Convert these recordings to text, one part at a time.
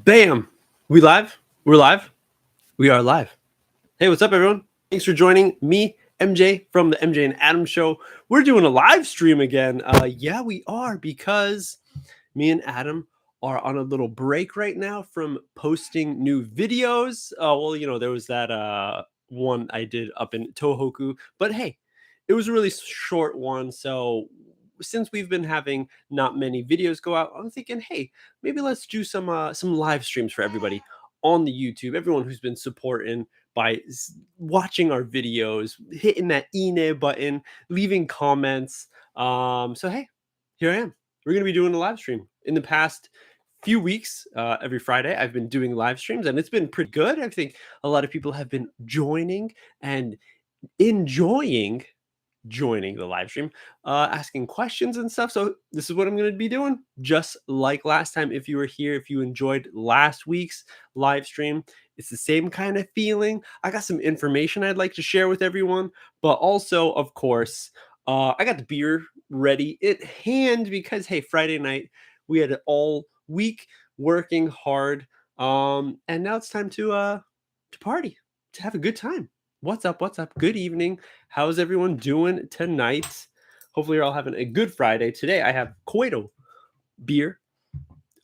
Bam! We live? We're live? We are live. Hey, what's up, everyone? Thanks for joining me, MJ, from the MJ and Adam Show. We're doing a live stream again. Yeah, we are, because me and Adam are on a little break right now from posting new videos. There was that one I did up in Tohoku, but hey, it was a really short one. So since we've been having not many videos go out, I'm thinking, hey, maybe let's do some live streams for everybody on the YouTube. Everyone who's been supporting by watching our videos, hitting that ine button, leaving comments. So hey, here I am. We're gonna be doing a live stream. In the past few weeks, every Friday, I've been doing live streams, and it's been pretty good. I think a lot of people have been joining and enjoying joining the live stream, asking questions and stuff. So this is what I'm going to be doing, just like last time. If you were here, if you enjoyed last week's live stream, it's the same kind of feeling. I got some information I'd like to share with everyone, but also, of course, I got the beer ready at hand because, hey, Friday night, we had it all week working hard. And now it's time to party, to have a good time. What's up? What's up? Good evening. How's everyone doing tonight? Hopefully you're all having a good Friday. Today I have Hokkaido beer,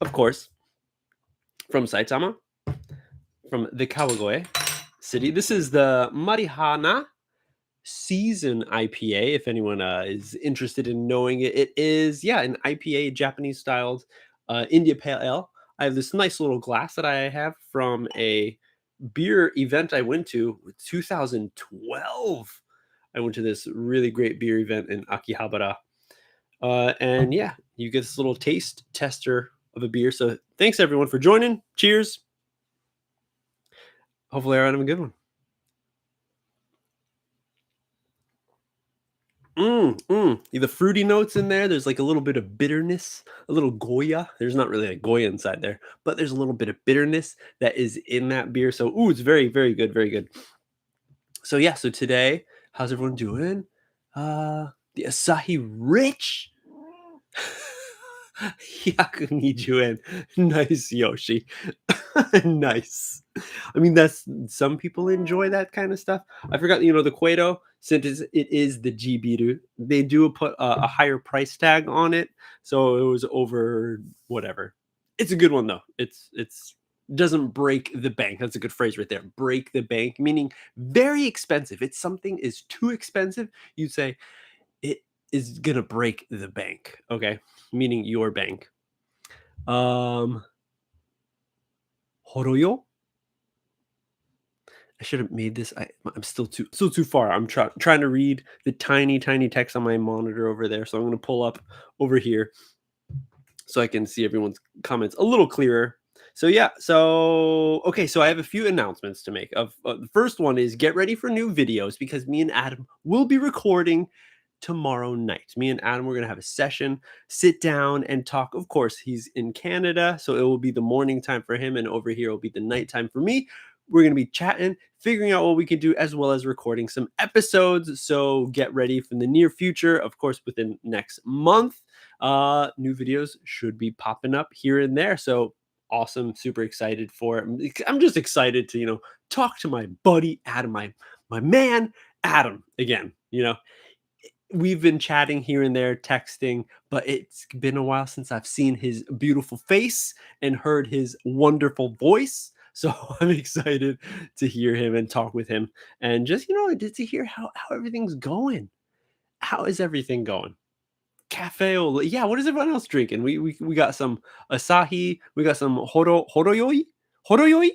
of course, from Saitama, from the Kawagoe city. This is the Marihana Season IPA. If anyone is interested in knowing it, it is, an IPA, Japanese styled India Pale Ale. I have this nice little glass that I have from a beer event I went to 2012. I went to this really great beer event in Akihabara. And yeah, you get this little taste tester of a beer. So thanks everyone for joining. Cheers. Hopefully I'm having a good one. The fruity notes in there. There's like a little bit of bitterness, a little Goya. There's not really a Goya inside there, but there's a little bit of bitterness that is in that beer. So, it's very, very good, very good. So yeah, so today, how's everyone doing? The Asahi Rich. Yakunijuen. Nice, Yoshi. Nice. I mean, that's, some people enjoy that kind of stuff. I forgot, the Cueto, since it is the Jibiru, they do put a higher price tag on it. So it was over whatever. It's a good one though. It's doesn't break the bank. That's a good phrase right there. Break the bank, meaning very expensive. If something is too expensive, you'd say it is gonna break the bank. Okay, meaning your bank. Horoyo. I should have made this. I'm still too far. I'm trying to read the tiny text on my monitor over there. So I'm going to pull up over here so I can see everyone's comments a little clearer. So yeah, so I have a few announcements to make. The first one is get ready for new videos, because me and Adam will be recording tomorrow night. Me and Adam, we're going to have a session, sit down and talk. Of course, he's in Canada, so it will be the morning time for him, and over here will be the nighttime for me. We're going to be chatting, figuring out what we can do, as well as recording some episodes. So get ready for the near future. Of course, within next month, new videos should be popping up here and there. So awesome. Super excited for it. I'm just excited to, talk to my buddy, Adam, my man, Adam again. We've been chatting here and there, texting, but it's been a while since I've seen his beautiful face and heard his wonderful voice. So I'm excited to hear him and talk with him, and just, to hear how everything's going. How is everything going? Cafe Ola. Yeah, what is everyone else drinking? We got some Asahi, we got some horoyoi? Horoyoi?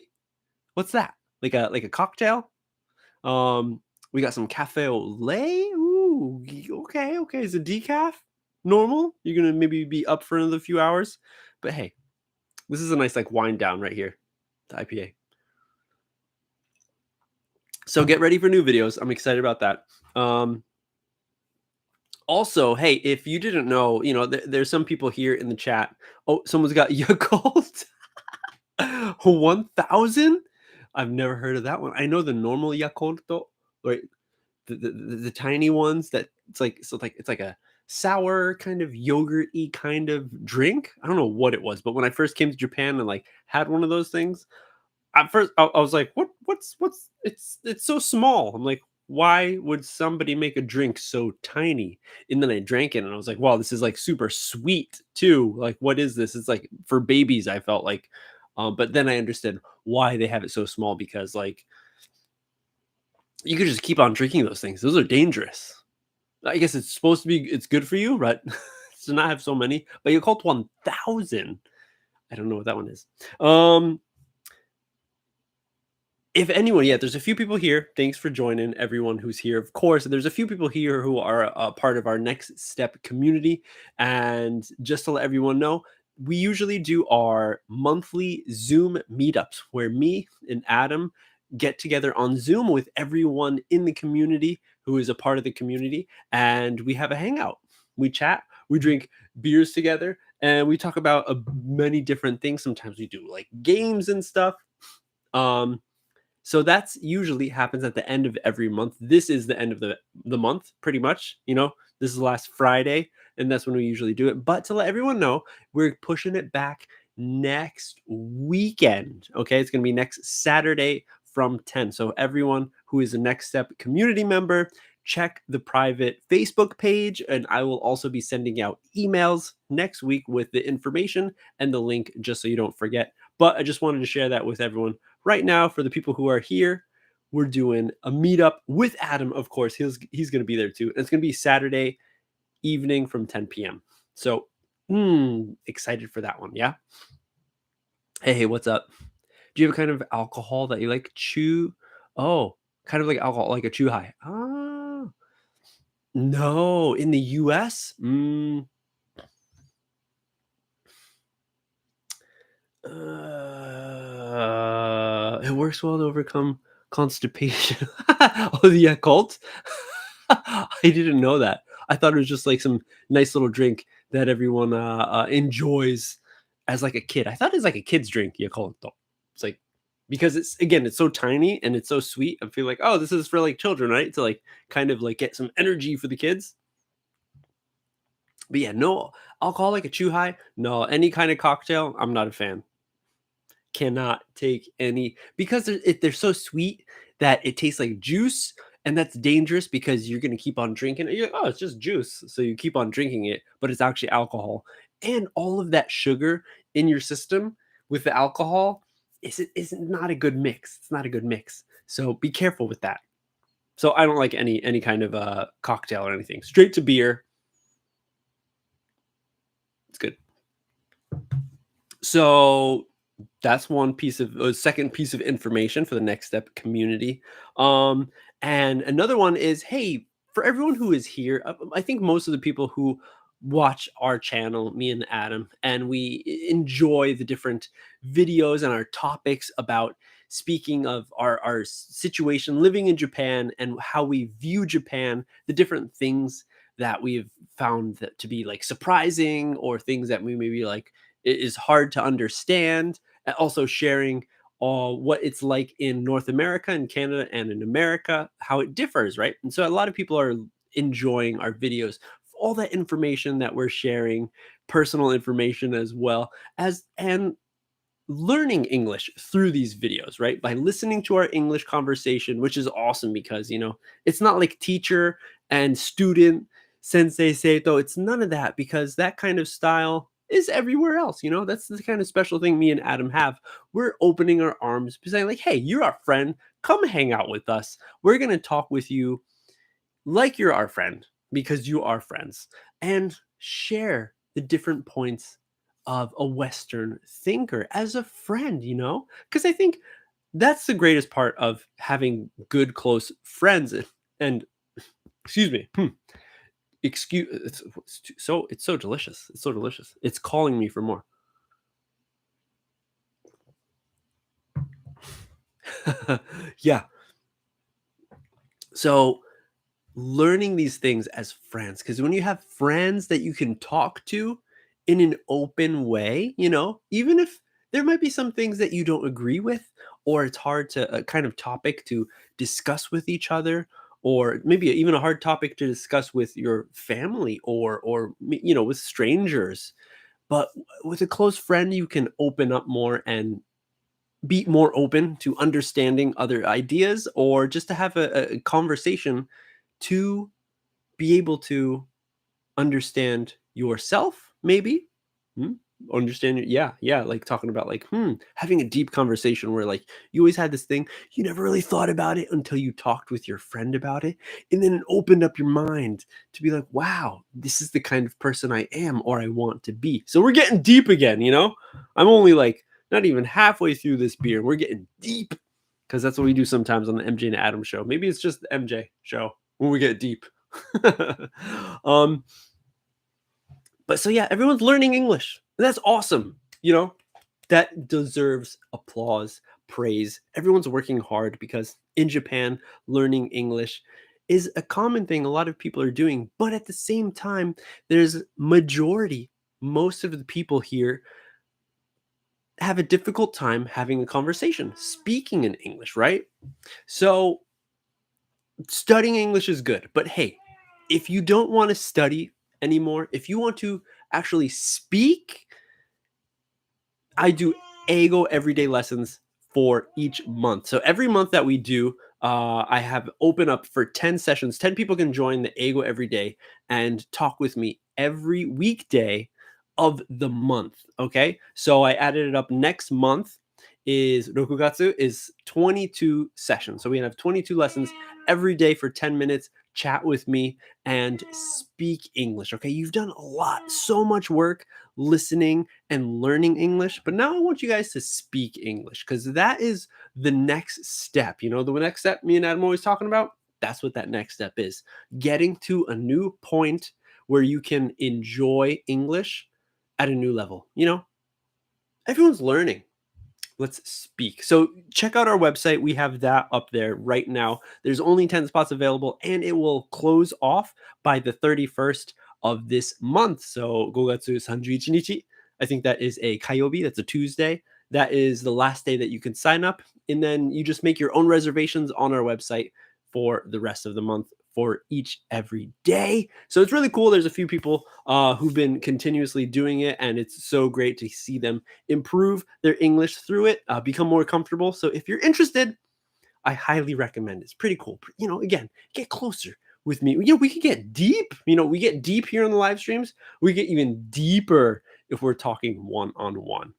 What's that? Like a cocktail? We got some Cafe Olay. Ooh, okay. Is it decaf? Normal? You're gonna maybe be up for another few hours, but hey, this is a nice wind down right here. The IPA. So get ready for new videos. I'm excited about that. Also, hey, if you didn't know, there's some people here in the chat. Oh, someone's got Yakult 1000. I've never heard of that one. I know the normal Yakult, right? The tiny ones that it's like a sour kind of yogurt-y kind of drink. I don't know what it was, but when I first came to Japan and like had one of those things, at first I was like, what's it's so small. I'm like, why would somebody make a drink so tiny? And then I drank it and I was like, wow, this is like super sweet too. Like, what is this? It's like for babies, I felt like. But then I understood why they have it so small because like you could just keep on drinking those things. Those are dangerous. I guess it's supposed to be it's good for you, right? To not have so many. But you called 1,000. I don't know what that one is. If anyone, yeah, there's a few people here. Thanks for joining, everyone who's here. Of course, there's a few people here who are a part of our Next Step community. And just to let everyone know, we usually do our monthly Zoom meetups where me and Adam get together on Zoom with everyone in the community who is a part of the community. And we have a hangout. We chat, we drink beers together, and we talk about many different things. Sometimes we do like games and stuff. Um, so that's usually happens at the end of every month. This is the end of the month, pretty much. This is last Friday, and that's when we usually do it. But to let everyone know, we're pushing it back next weekend. Okay, it's gonna be next Saturday from 10. So everyone who is a Next Step community member, check the private Facebook page, and I will also be sending out emails next week with the information and the link just so you don't forget. But I just wanted to share that with everyone right now. For the people who are here, we're doing a meetup with Adam. Of course, he's going to be there too. And it's going to be Saturday evening from 10 p.m. So excited for that one. Yeah. Hey, what's up? Do you have a kind of alcohol that you like? Chew? Oh, kind of like alcohol, like a chew high. Ah, no, in the US? It works well to overcome constipation. Oh, the Yakult? I didn't know that. I thought it was just like some nice little drink that everyone enjoys as like a kid. I thought it was like a kid's drink, Yakult. It's like because it's so tiny and it's so sweet. I feel like, oh, this is for like children, right? To like kind of like get some energy for the kids. But yeah, no alcohol like a chew high. No, any kind of cocktail, I'm not a fan. Cannot take any because they're so sweet that it tastes like juice, and that's dangerous because you're gonna keep on drinking it. You're like, "Oh, it's just juice." So you keep on drinking it, but it's actually alcohol. And all of that sugar in your system with the alcohol is not a good mix. It's not a good mix. So be careful with that. So I don't like any kind of cocktail or anything. Straight to beer. It's good. So that's one piece of second piece of information for the Next Step community. And another one is, hey, for everyone who is here, I think most of the people who watch our channel, me and Adam, and we enjoy the different videos and our topics about speaking of our situation living in Japan and how we view Japan, the different things that we've found that to be like surprising or things that we maybe like it is hard to understand, and also sharing what it's like in North America and Canada and in America, how it differs, right? And so a lot of people are enjoying our videos, all that information that we're sharing, personal information as well as and learning English through these videos, right? By listening to our English conversation, which is awesome because, it's not like teacher and student, sensei seito. It's none of that because that kind of style is everywhere else. That's the kind of special thing me and Adam have. We're opening our arms, saying, like, hey, you're our friend. Come hang out with us. We're going to talk with you like you're our friend because you are friends and share the different points of a Western thinker as a friend, because I think that's the greatest part of having good, close friends. And excuse me, excuse, it's so delicious. It's so delicious. It's calling me for more. Yeah. So learning these things as friends, because when you have friends that you can talk to in an open way, even if there might be some things that you don't agree with, or it's hard to a kind of topic to discuss with each other, or maybe even a hard topic to discuss with your family or with strangers. But with a close friend, you can open up more and be more open to understanding other ideas, or just to have a conversation to be able to understand yourself, maybe. Hmm? Understand it. Yeah, yeah. Like talking about like, having a deep conversation where like you always had this thing, you never really thought about it until you talked with your friend about it. And then it opened up your mind to be like, wow, this is the kind of person I am or I want to be. So we're getting deep again. I'm only like not even halfway through this beer. We're getting deep because that's what we do sometimes on the MJ and Adam show. Maybe it's just the MJ show when we get deep. um but so yeah, everyone's learning English. That's awesome. That deserves applause, praise. Everyone's working hard because in Japan, learning English is a common thing a lot of people are doing. But at the same time, there's most of the people here have a difficult time having a conversation, speaking in English, right? So studying English is good. But hey, if you don't want to study anymore, if you want to actually speak, I do Eigo everyday lessons for each month. So every month that we do, I have open up for 10 sessions. 10 people can join the Eigo every day and talk with me every weekday of the month. Okay. So I added it up. Next month is Rokugatsu is 22 sessions. So we have 22 lessons every day for 10 minutes. Chat with me and speak English. Okay. You've done a lot, so much work listening and learning English. But now I want you guys to speak English, because that is the next step. The next step me and Adam are always talking about. That's what that next step is. Getting to a new point where you can enjoy English at a new level. Everyone's learning. Let's speak. So check out our website. We have that up there right now. There's only 10 spots available, and it will close off by the 31st of this month. So 5月31日. I think that is a Kayobi. That's a Tuesday. That is the last day that you can sign up. And then you just make your own reservations on our website for the rest of the month for each every day. So it's really cool. There's a few people who've been continuously doing it, and it's so great to see them improve their English through it, become more comfortable. So if you're interested, I highly recommend it. It's pretty cool. Again, get closer with me. We could get deep. We get deep here on the live streams. We get even deeper if we're talking one-on-one.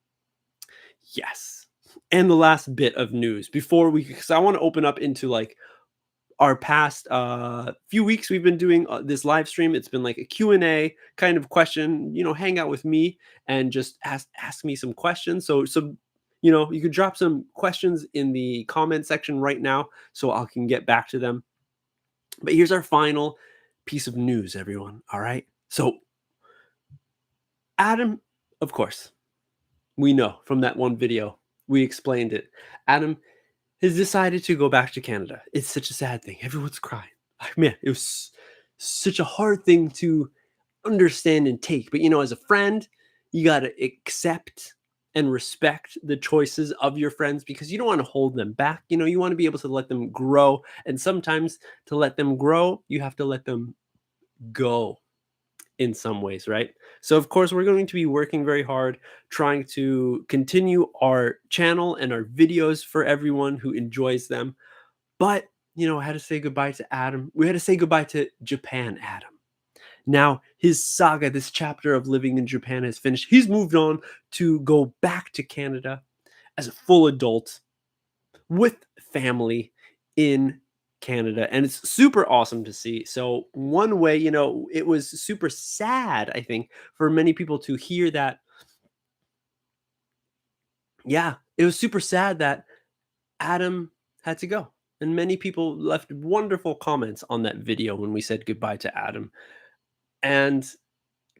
Yes. And the last bit of news because I want to open up into like our past few weeks. We've been doing this live stream. It's been like a Q&A kind of question, hang out with me and just ask me some questions. So you could drop some questions in the comment section right now so I can get back to them. But here's our final piece of news, everyone. All right. So Adam, of course, we know from that one video, we explained it. Adam has decided to go back to Canada. It's such a sad thing. Everyone's crying. Man, it was such a hard thing to understand and take. But as a friend, you got to accept and respect the choices of your friends, because you don't want to hold them back. You want to be able to let them grow. And sometimes to let them grow, you have to let them go in some ways, right? So of course, we're going to be working very hard trying to continue our channel and our videos for everyone who enjoys them. But, I had to say goodbye to Adam. We had to say goodbye to Japan, Adam. Now, his saga, this chapter of living in Japan has finished. He's moved on to go back to Canada as a full adult with family in Canada. And it's super awesome to see. So one way, it was super sad, I think, for many people to hear that. Yeah, it was super sad that Adam had to go. And many people left wonderful comments on that video when we said goodbye to Adam. And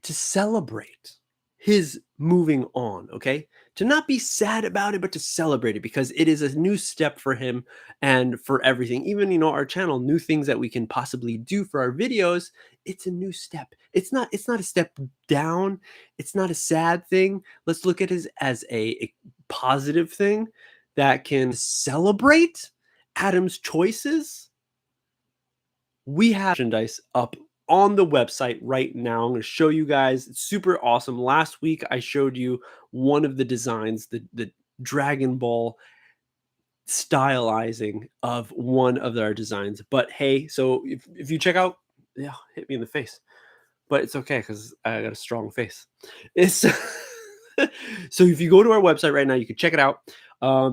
to celebrate his moving on, okay? To not be sad about it, but to celebrate it, because it is a new step for him and for everything. Even, our channel, new things that we can possibly do for our videos. It's a new step. It's not a step down. It's not a sad thing. Let's look at it as a positive thing that can celebrate Adam's choices we have merchandise up on the website right now. I'm going to show you guys. It's super awesome. Last week I showed you one of the designs, the Dragon Ball stylizing of one of our designs. But hey, so if you check out, yeah, hit me in the face. But it's okay because I got a strong face. It's so if you go to our website right now, you can check it out.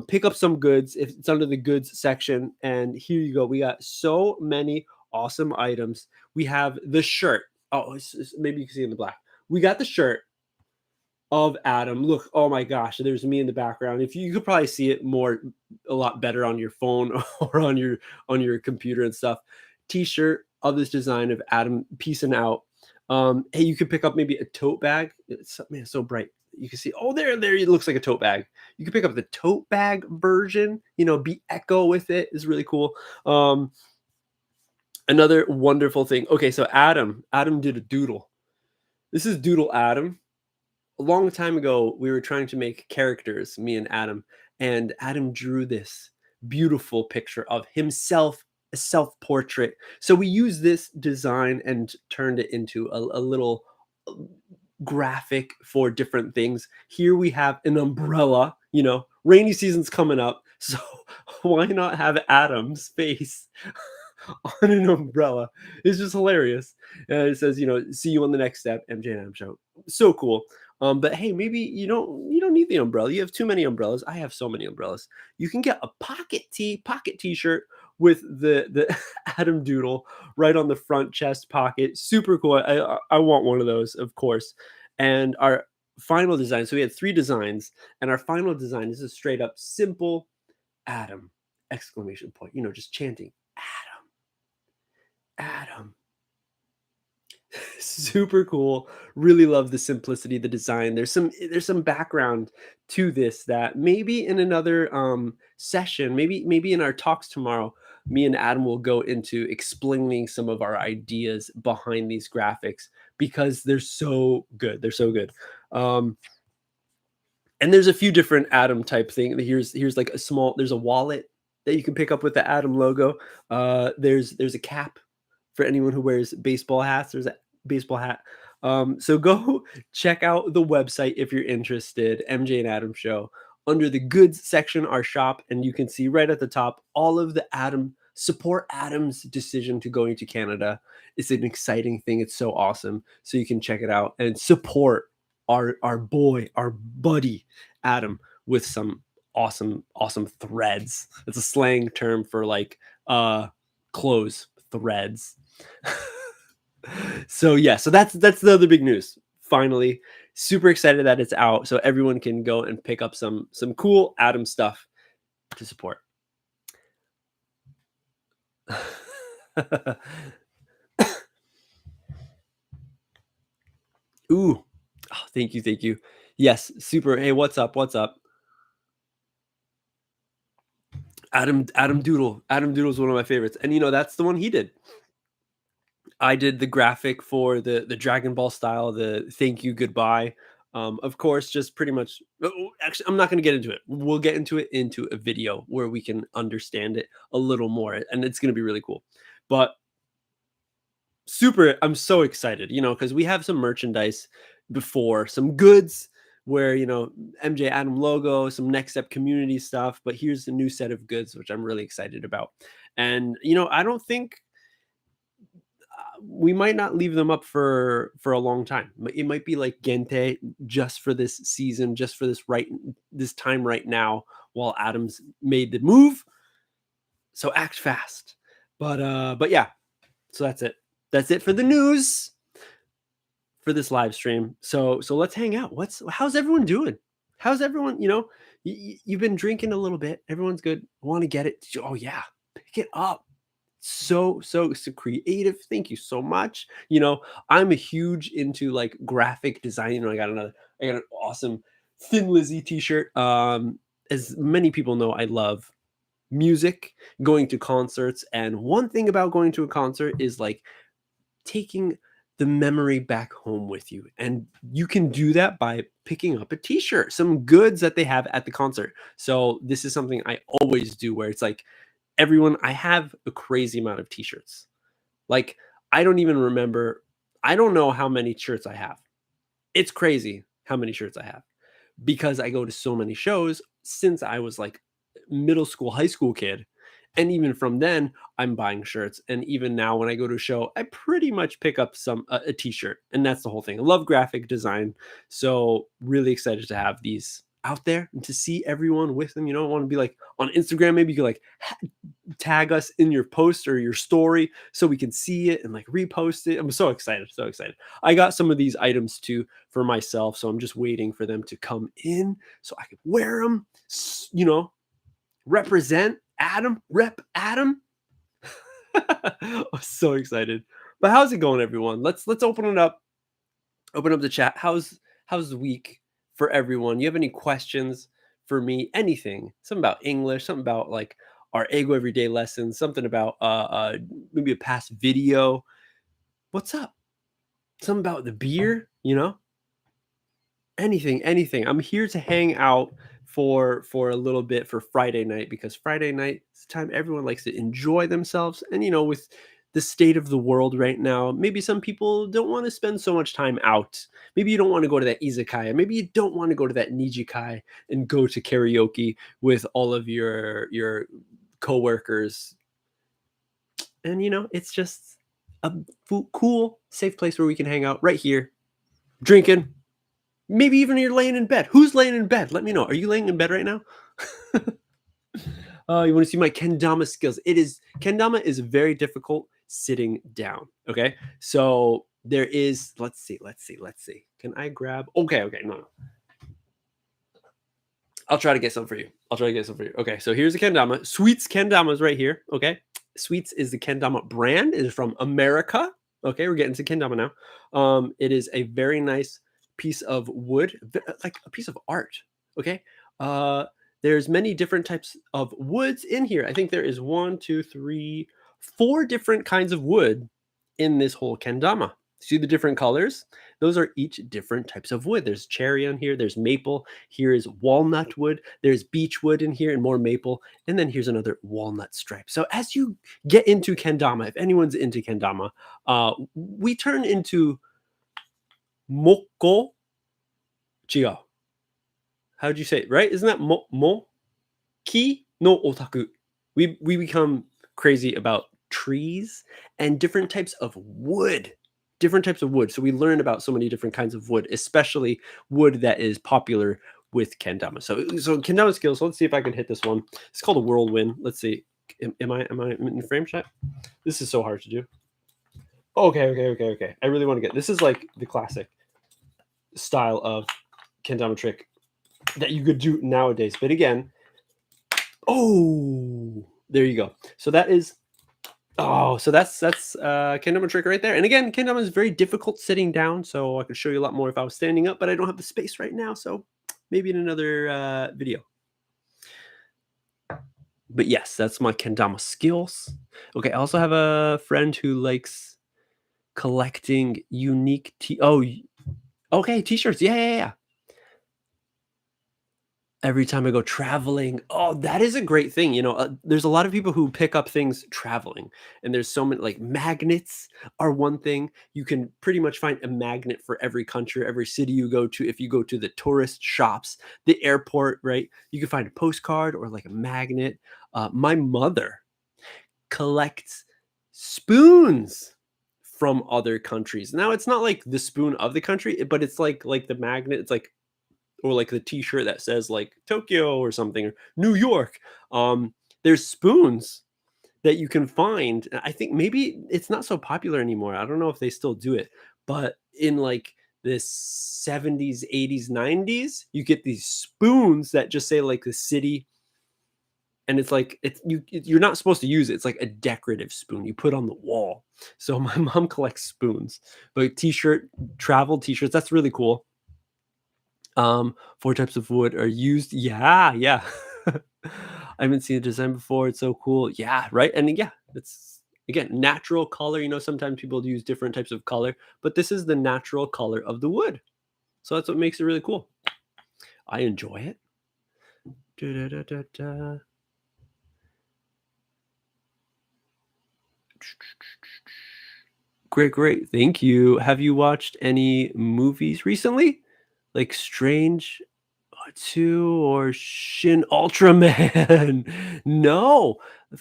Pick up some goods if it's under the goods section, and here you go. We got so many awesome items. We have the shirt. Oh, maybe you can see in the black. We got the shirt of Adam. Look, oh my gosh, there's me in the background. If you could probably see it a lot better on your phone or on your computer and stuff. T-shirt of this design of Adam peacing out. Hey, you could pick up maybe a tote bag. Man, it's so bright. You can see, oh, there, it looks like a tote bag. You can pick up the tote bag version, be echo with it is really cool. Another wonderful thing. Okay, so Adam did a doodle. This is Doodle Adam. A long time ago, we were trying to make characters, me and Adam drew this beautiful picture of himself, a self-portrait. So we used this design and turned it into a little graphic for different things. Here we have an umbrella, rainy season's coming up. So why not have Adam's face on an umbrella? It's just hilarious. It says, see you on the next step, MJ and Adam Show. So cool. But hey, maybe you don't need the umbrella. You have too many umbrellas. I have so many umbrellas. You can get a pocket t-shirt with the Adam Doodle right on the front chest pocket. Super cool. I want one of those, of course. And our final design. So we had 3 designs, and our final design is a straight up simple Adam exclamation point. Just chanting Adam. Super cool. Really love the simplicity, the design. There's some background to this that maybe in another session, maybe in our talks tomorrow, me and Adam will go into explaining some of our ideas behind these graphics because they're so good. They're so good. And there's a few different Adam type thing. Here's like there's a wallet that you can pick up with the Adam logo. There's a cap for anyone who wears baseball hats. There's a baseball hat. So go check out the website if you're interested, MJ and Adam Show. Under the goods section, our shop, and you can see right at the top all of the support Adam's decision to going to Canada. It's an exciting thing. It's so awesome. So you can check it out and support our buddy Adam with some awesome threads. It's a slang term for like clothes threads. So that's the other big news. Finally, super excited that it's out, so everyone can go and pick up some cool Adam stuff to support. Ooh, oh, thank you. Yes, super. Hey, what's up? Adam Doodle. Adam Doodle is one of my favorites, and that's the one he did. I did the graphic for the Dragon Ball style, the thank you, goodbye. Of course, just pretty much. Actually, I'm not going to get into it. We'll get into it into a video where we can understand it a little more, and it's going to be really cool. But I'm so excited, because we have some merchandise before, some goods where MJ Adam logo, some next step community stuff. But here's the new set of goods, which I'm really excited about. And I don't think we might not leave them up for a long time. It might be like Gente just for this season, just for this time right now while Adam's made the move. So act fast. But yeah, so that's it for the news for this live stream. So let's hang out. How's everyone doing? How's everyone? You've been drinking a little bit. Everyone's good. Want to get it? Oh yeah, pick it up. So creative. Thank you so much. I'm a huge into like graphic design. I got an awesome Thin Lizzy t-shirt. As many people know, I love music, going to concerts, and one thing about going to a concert is like taking the memory back home with you, and you can do that by picking up a t-shirt, some goods that they have at the concert. So this is something I always do, where it's like, everyone, I have a crazy amount of t-shirts, Like, I don't even remember. I don't know how many shirts I have. It's crazy how many shirts I have because I go to so many shows since I was like middle school, high school kid. And even from then, I'm buying shirts. And even now, when I go to a show, I pretty much pick up a t-shirt, and that's the whole thing. I love graphic design, so really excited to have these out there and to see everyone with them. I want to be like on Instagram. Maybe you could like tag us in your post or your story so we can see it and like repost it. I'm so excited, so excited. I got some of these items too for myself, so I'm just waiting for them to come in so I can wear them. Represent Adam, rep Adam. I'm so excited. But how's it going, everyone? Let's open it up. Open up the chat. How's the week for everyone? You have any questions for me? Anything? Something about English, something about like our Ego everyday lessons, something about maybe a past video. What's up? Something about the beer, anything. I'm here to hang out for a little bit for Friday night, because Friday night is the time everyone likes to enjoy themselves. And with the state of the world right now, maybe some people don't want to spend so much time out. Maybe you don't want to go to that izakaya. Maybe you don't want to go to that nijikai and go to karaoke with all of your coworkers. And it's just a cool, safe place where we can hang out right here, drinking. Maybe even you're laying in bed. Who's laying in bed? Let me know. Are you laying in bed right now? You want to see my kendama skills? Kendama is very difficult sitting down. Okay, so there is. Let's see. Can I grab? Okay. No. I'll try to get some for you. Okay, so here's the kendama. Sweets kendama is right here. Okay, Sweets is the kendama brand. It is from America. Okay, we're getting to kendama now. It is a very nice piece of wood, like a piece of art. Okay. There's many different types of woods in here. I think there is 1, 2, 3, 4 different kinds of wood in this whole kendama. See the different colors? Those are each different types of wood. There's cherry on here, there's maple, here is walnut wood, there's beech wood in here and more maple, and then here's another walnut stripe. So as you get into kendama, if anyone's into kendama, we turn into moko chigao. How'd you say it, right? Isn't that mo ki no otaku? We become crazy about trees and different types of wood. So we learn about so many different kinds of wood, especially wood that is popular with kendama. So kendama skills. So let's see if I can hit this one. It's called a whirlwind. Let's see. Am I in frame shot? This is so hard to do. Okay. I really want to get. This is like the classic style of kendama trick that you could do nowadays. But again, there you go. So that is, that's kendama trick right there. And again, kendama is very difficult sitting down, so I could show you a lot more if I was standing up, but I don't have the space right now, so maybe in another video. But yes, that's my kendama skills. Okay, I also have a friend who likes collecting unique t-shirts. Yeah. Every time I go traveling. Oh, that is a great thing. There's a lot of people who pick up things traveling, and there's so many, like magnets are one thing. You can pretty much find a magnet for every country, every city you go to. If you go to the tourist shops, the airport, right? You can find a postcard or like a magnet. My mother collects spoons from other countries. Now, it's not like the spoon of the country, but it's like the magnet. It's like, or like the t-shirt that says like Tokyo or something, or New York. There's spoons that you can find. I think maybe it's not so popular anymore. I don't know if they still do it, but in like the 70s, 80s, 90s, you get these spoons that just say like the city, and it's like you're not supposed to use it. It's like a decorative spoon you put on the wall. So my mom collects spoons, but travel t-shirts, that's really cool. 4 types of wood are used. Yeah. I haven't seen the design before. It's so cool. Yeah, right. And yeah, it's again natural color. Sometimes people use different types of color, but this is the natural color of the wood. So that's what makes it really cool. I enjoy it. Great, great. Thank you. Have you watched any movies recently? Like Strange 2 or Shin Ultraman? No.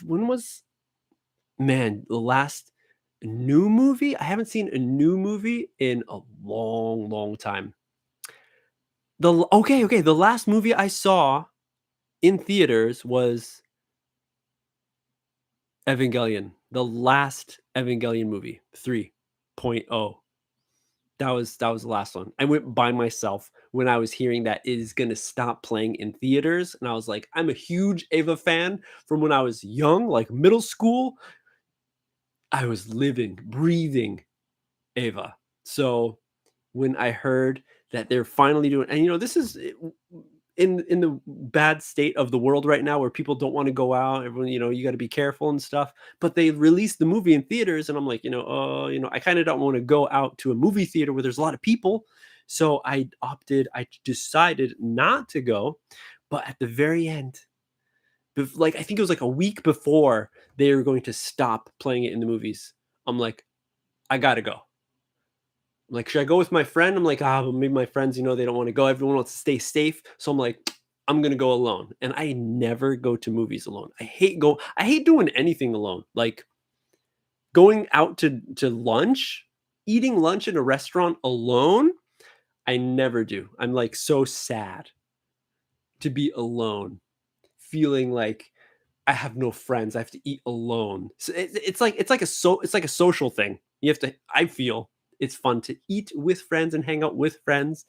When was man, the last new movie? I haven't seen a new movie in a long, long time. Okay, the last movie I saw in theaters was Evangelion. The last Evangelion movie, 3.0. That was the last one. I went by myself when I was hearing that it is gonna stop playing in theaters, and I was like, I'm a huge Ava fan from when I was young, like middle school. I was living, breathing Ava. So when I heard that they're finally doing, and this is in the bad state of the world right now where people don't want to go out, everyone, you got to be careful and stuff, but they released the movie in theaters, and I'm like, I kind of don't want to go out to a movie theater where there's a lot of people. So I decided not to go, but at the very end, like I think it was like a week before they were going to stop playing it in the movies, I'm like, I gotta go. Like, should I go with my friend? I'm like, well, maybe my friends, they don't want to go. Everyone wants to stay safe. So I'm like, I'm gonna go alone. And I never go to movies alone. I hate doing anything alone. Like going out to lunch, eating lunch in a restaurant alone. I never do. I'm like so sad to be alone, feeling like I have no friends. I have to eat alone. So it's like a social thing. You have to. I feel it's fun to eat with friends and hang out with friends.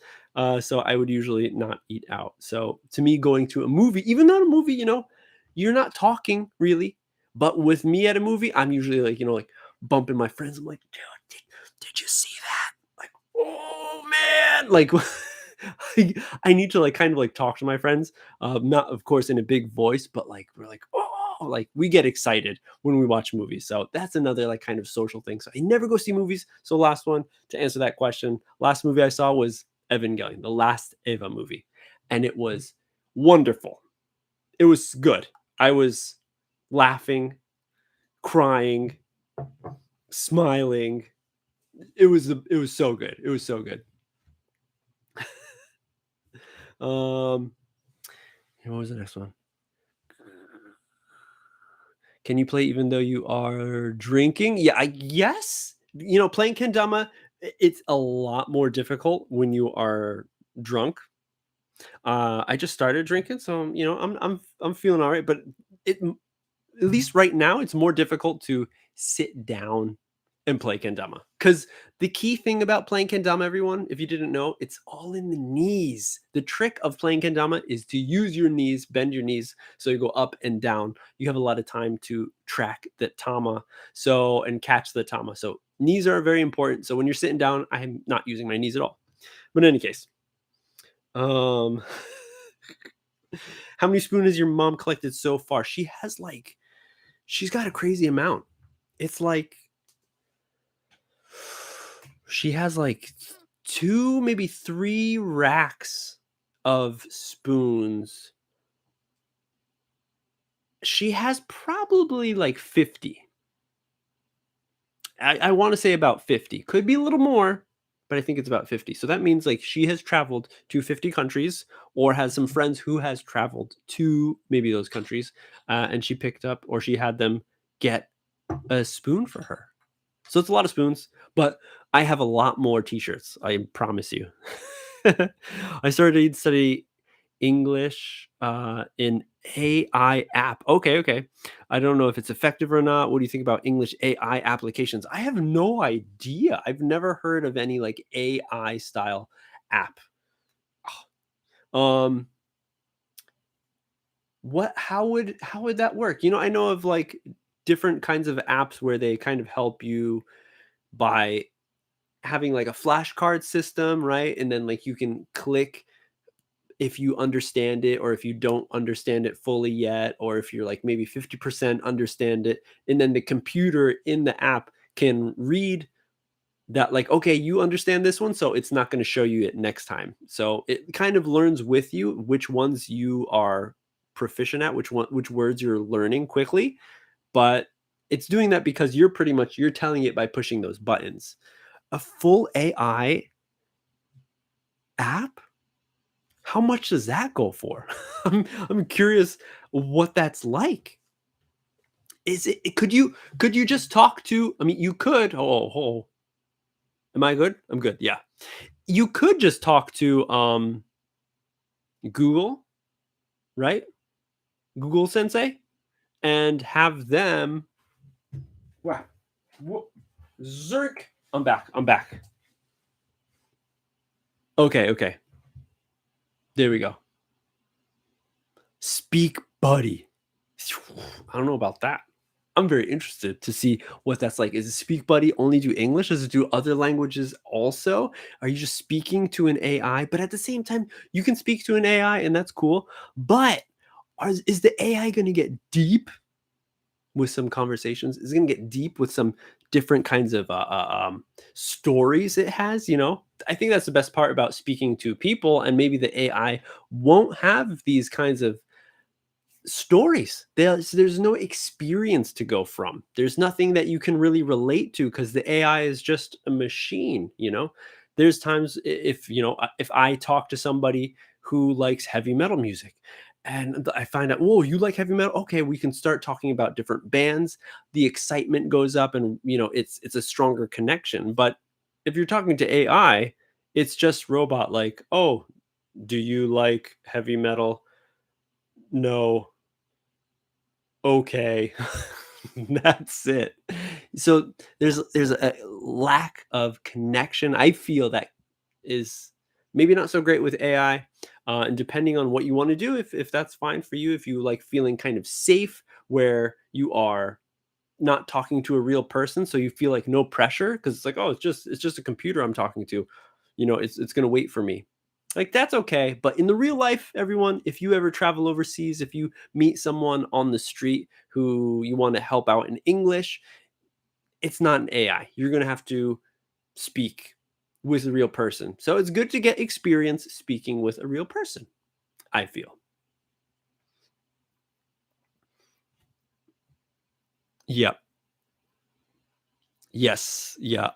So I would usually not eat out. So to me, going to a movie, even though a movie, you're not talking really, but with me at a movie, I'm usually like like bumping my friends. I'm like, dude, did you see that? Like, oh man, like. I need to like kind of like talk to my friends, not of course in a big voice, but like we're like, oh, like we get excited when we watch movies. So that's another like kind of social thing. So I never go see movies. So last one to answer that question, last movie I saw was Evangelion, the last Eva movie, and it was wonderful. It was good. I was laughing, crying, smiling. It was so good. It was so good. Um, what was the next one? Can you play even though you are drinking? Yeah, I guess. Playing kendama, it's a lot more difficult when you are drunk. I just started drinking, so I'm feeling all right. But it at least right now, it's more difficult to sit down and play kendama. Because the key thing about playing kendama, everyone, if you didn't know, it's all in the knees. The trick of playing kendama is to use your knees, bend your knees, so you go up and down. You have a lot of time to track the tama, and catch the tama. So knees are very important. So when you're sitting down, I'm not using my knees at all. But in any case, um, how many spoons has your mom collected so far? She's got a crazy amount. It's like she has like 2, maybe 3 racks of spoons. She has probably like 50. I wanna say about 50. Could be a little more, but I think it's about 50. So that means, like, she has traveled to 50 countries or has some friends who has traveled to maybe those countries, and she picked up or she had them get a spoon for her. So it's a lot of spoons, but I have a lot more t-shirts, I promise you. I started to study English in AI app. Okay, okay. I don't know if it's effective or not. What do you think about English AI applications? I have no idea. I've never heard of any like AI style app. Um, how would that work? I know of like different kinds of apps where they kind of help you by having like a flashcard system, right? And then like you can click if you understand it or if you don't understand it fully yet, or if you're like maybe 50% understand it. And then the computer in the app can read that, like, okay, you understand this one. So it's not going to show you it next time. So it kind of learns with you which ones you are proficient at, which words you're learning quickly. But It's doing that because you're telling it by pushing those buttons. A full AI app? How much does that go for? I'm curious what that's like. Could you just talk to, I mean, you could, am I good? I'm good. Yeah. You could just talk to Google, right? Google Sensei, and have them. Wow. Zerk. I'm back. I'm back. Okay. There we go. Speak Buddy. I don't know about that. I'm very interested to see what that's like. Is it Speak Buddy only do English? Does it do other languages also? Are you just speaking to an AI? But at the same time, you can speak to an AI, and that's cool. But is the AI going to get deep with some conversations? Is it going to get deep with some different kinds of stories it has? I think that's the best part about speaking to people, and maybe the AI won't have these kinds of stories. There's no experience to go from. There's nothing that you can really relate to because the AI is just a machine. There's times if I talk to somebody who likes heavy metal music and I find out, whoa, you like heavy metal? Okay, we can start talking about different bands. The excitement goes up and it's a stronger connection. But if you're talking to AI, it's just robot like, oh, do you like heavy metal? No. Okay. That's it. So there's a lack of connection. I feel that is maybe not so great with AI. And depending on what you want to do, if that's fine for you, if you like feeling kind of safe where you are not talking to a real person, so you feel like no pressure because it's like, oh, it's just a computer I'm talking to. It's gonna wait for me. Like that's okay. But in the real life, everyone, if you ever travel overseas, if you meet someone on the street who you want to help out in English, it's not an AI. You're gonna have to speak with a real person. So it's good to get experience speaking with a real person, I feel. Yep. Yes. Yeah.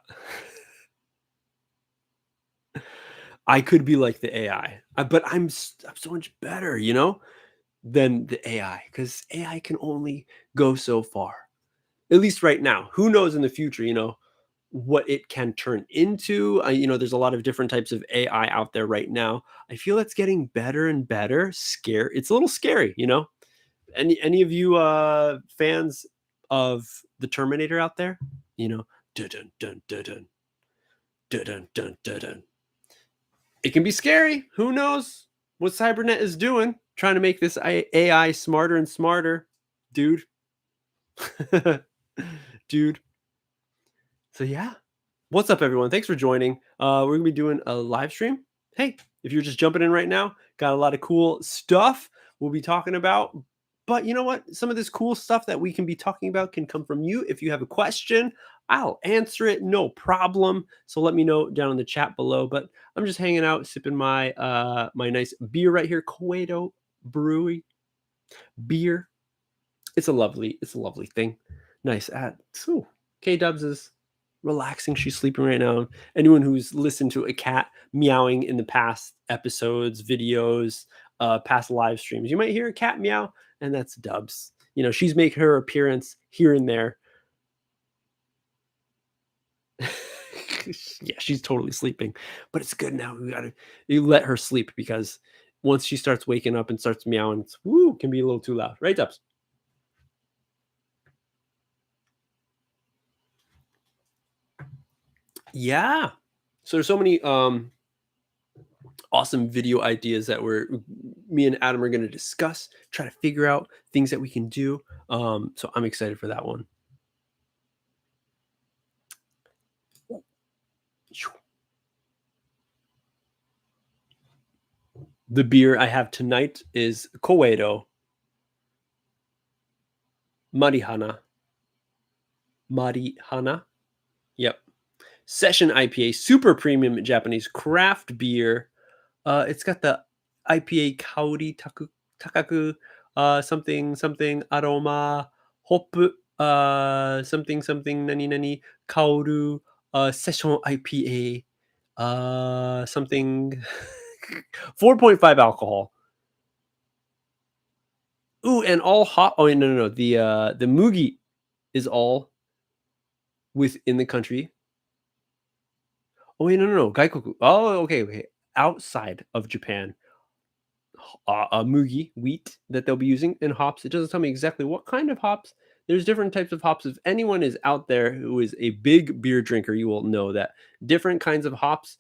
I could be like the AI, but I'm so much better, than the AI because AI can only go so far. At least right now. Who knows in the future, what it can turn into. There's a lot of different types of AI out there right now. I feel it's getting better and better. It's a little scary. Any of you fans of the Terminator out there? Dun dun dun dun dun dun dun dun dun. It can be scary. Who knows what Cybernet is doing, trying to make this AI smarter and smarter, dude. Dude. So yeah. What's up, everyone? Thanks for joining. We're gonna be doing a live stream. Hey, if you're just jumping in right now, got a lot of cool stuff we'll be talking about. But you know what? Some of this cool stuff that we can be talking about can come from you. If you have a question, I'll answer it, no problem. So let me know down in the chat below. But I'm just hanging out, sipping my nice beer right here, Koedo Brewery beer. It's a lovely thing. Nice. K Dubs is relaxing. She's sleeping right now. Anyone who's listened to a cat meowing in the past episodes, videos, past live streams, you might hear a cat meow, and that's Dubs. She's making her appearance here and there. Yeah, she's totally sleeping, but it's good now. You let her sleep because once she starts waking up and starts meowing, can be a little too loud, right, Dubs? Yeah. So there's so many awesome video ideas that me and Adam are going to discuss, try to figure out things that we can do. So I'm excited for that one. The beer I have tonight is Koedo Marihana. Marihana. Yep. Session IPA, super premium Japanese craft beer. It's got the IPA kaori takaku, something aroma hop something something nani nani kaoru session IPA something 4.5 alcohol. Ooh, and all hot. Oh, no, no, no. The mugi is all within the country. Oh, wait, no, no, no. Gaikoku. Oh, okay, okay. Outside of Japan, mugi wheat that they'll be using in hops. It doesn't tell me exactly what kind of hops. There's different types of hops. If anyone is out there who is a big beer drinker, you will know that different kinds of hops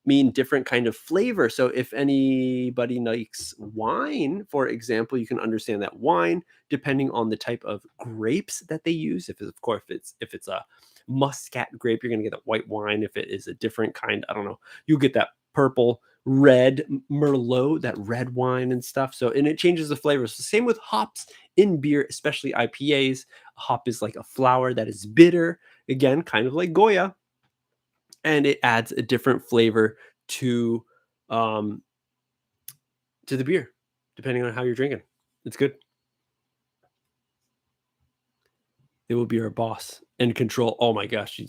mean different kind of flavor. So if anybody likes wine, for example, you can understand that wine, depending on the type of grapes that they use. If it's, of course, if it's a muscat grape, you're gonna get a white wine. If it is a different kind, I don't know, you'll get that purple, red Merlot, that red wine and stuff. So and it changes the flavors. So same with hops in beer, especially IPAs. Hop is like a flower that is bitter, again, kind of like Goya, and it adds a different flavor to um to the beer depending on how you're drinking. It's good. They will be our boss and control. Oh my gosh,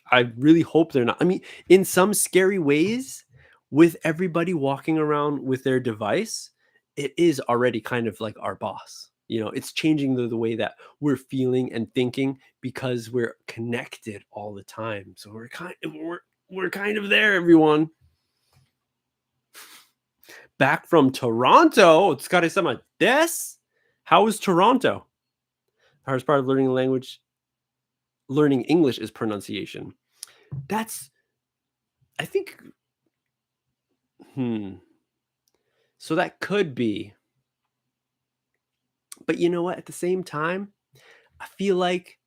I really hope they're not. I mean, in some scary ways, with everybody walking around with their device, it is already kind of like our boss. It's changing the way that we're feeling and thinking because we're connected all the time. So we're kind of there, everyone. Back from Toronto. Otsukare-sama desu. How is Toronto? Hardest part of learning English is pronunciation. That's, I think, so that could be. But you know what? At the same time, I feel like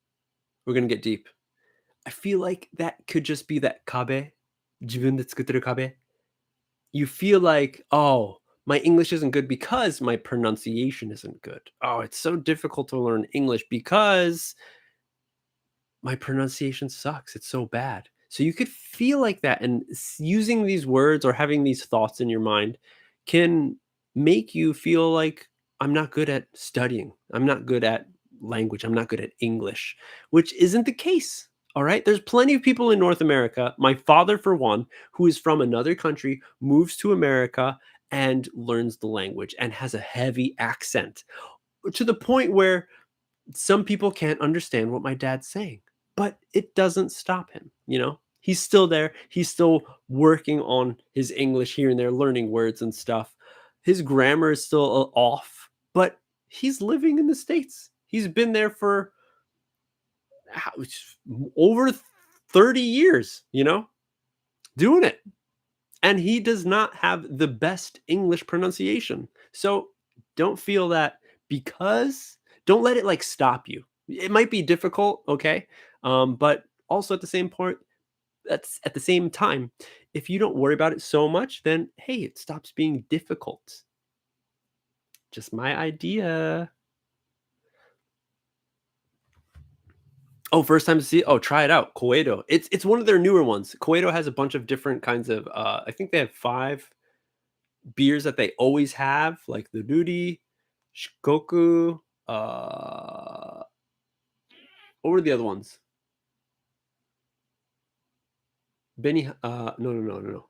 we're going to get deep. I feel like that could just be that kabe, jibun de tsukutteru kabe. You feel like, oh, my English isn't good because my pronunciation isn't good. Oh, it's so difficult to learn English because my pronunciation sucks. It's so bad. So you could feel like that. And using these words or having these thoughts in your mind can make you feel like I'm not good at studying. I'm not good at language. I'm not good at English, which isn't the case. All right. There's plenty of people in North America. My father, for one, who is from another country, moves to America and learns the language and has a heavy accent to the point where some people can't understand what my dad's saying, but it doesn't stop him. He's still there. He's still working on his English here and there, learning words and stuff. His grammar is still off, but he's living in the States. He's been there for over 30 years, doing it. And he does not have the best English pronunciation. So don't feel that because don't let it like stop you. It might be difficult, okay? But also at the same point, that's at the same time, if you don't worry about it so much, then hey, it stops being difficult. Just my idea. Oh, first time to see it? Oh, try it out. Koedo. It's one of their newer ones. Koedo has a bunch of different kinds of I think they have 5 beers that they always have, like the Ruri, Shikoku, what were the other ones? No, no, no, no, no.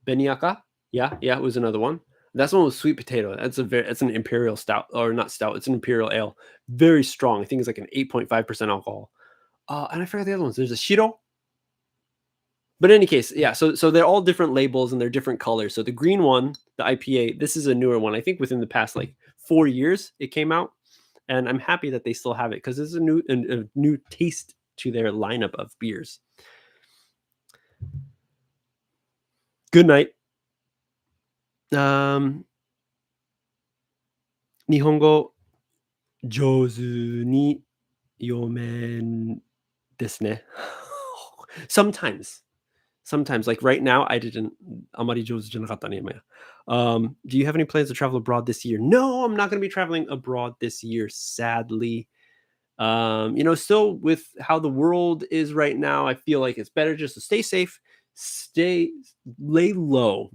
Beniaka? Yeah, yeah, it was another one. That's one with sweet potato. That's an imperial stout, or not stout. It's an imperial ale, very strong. I think it's like an 8.5% alcohol. And I forgot the other ones. There's a Shiro. But in any case, yeah. So they're all different labels and they're different colors. So the green one, the IPA, this is a newer one. I think within the past like 4 years it came out, and I'm happy that they still have it because it's a new taste to their lineup of beers. Good night. 日本語上手に読めんですね。Sometimes, like right now, I didn't. あまり上手じゃなかったね、今。Do you have any plans to travel abroad this year? No, I'm not going to be traveling abroad this year, sadly. Still with how the world is right now, I feel like it's better just to stay safe, lay low,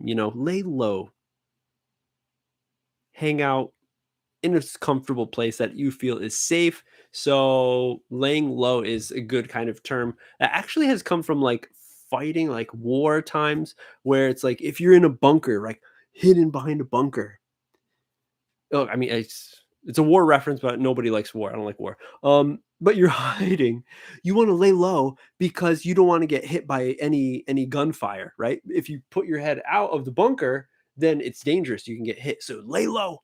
hang out in a comfortable place that you feel is safe. So laying low is a good kind of term that actually has come from like fighting, like war times, where it's like if you're in a bunker, like hidden behind a bunker. Oh, I mean, it's a war reference, but nobody likes war. I don't like war. But you're hiding. You want to lay low because you don't want to get hit by any gunfire, right? If you put your head out of the bunker, then it's dangerous. You can get hit. So lay low.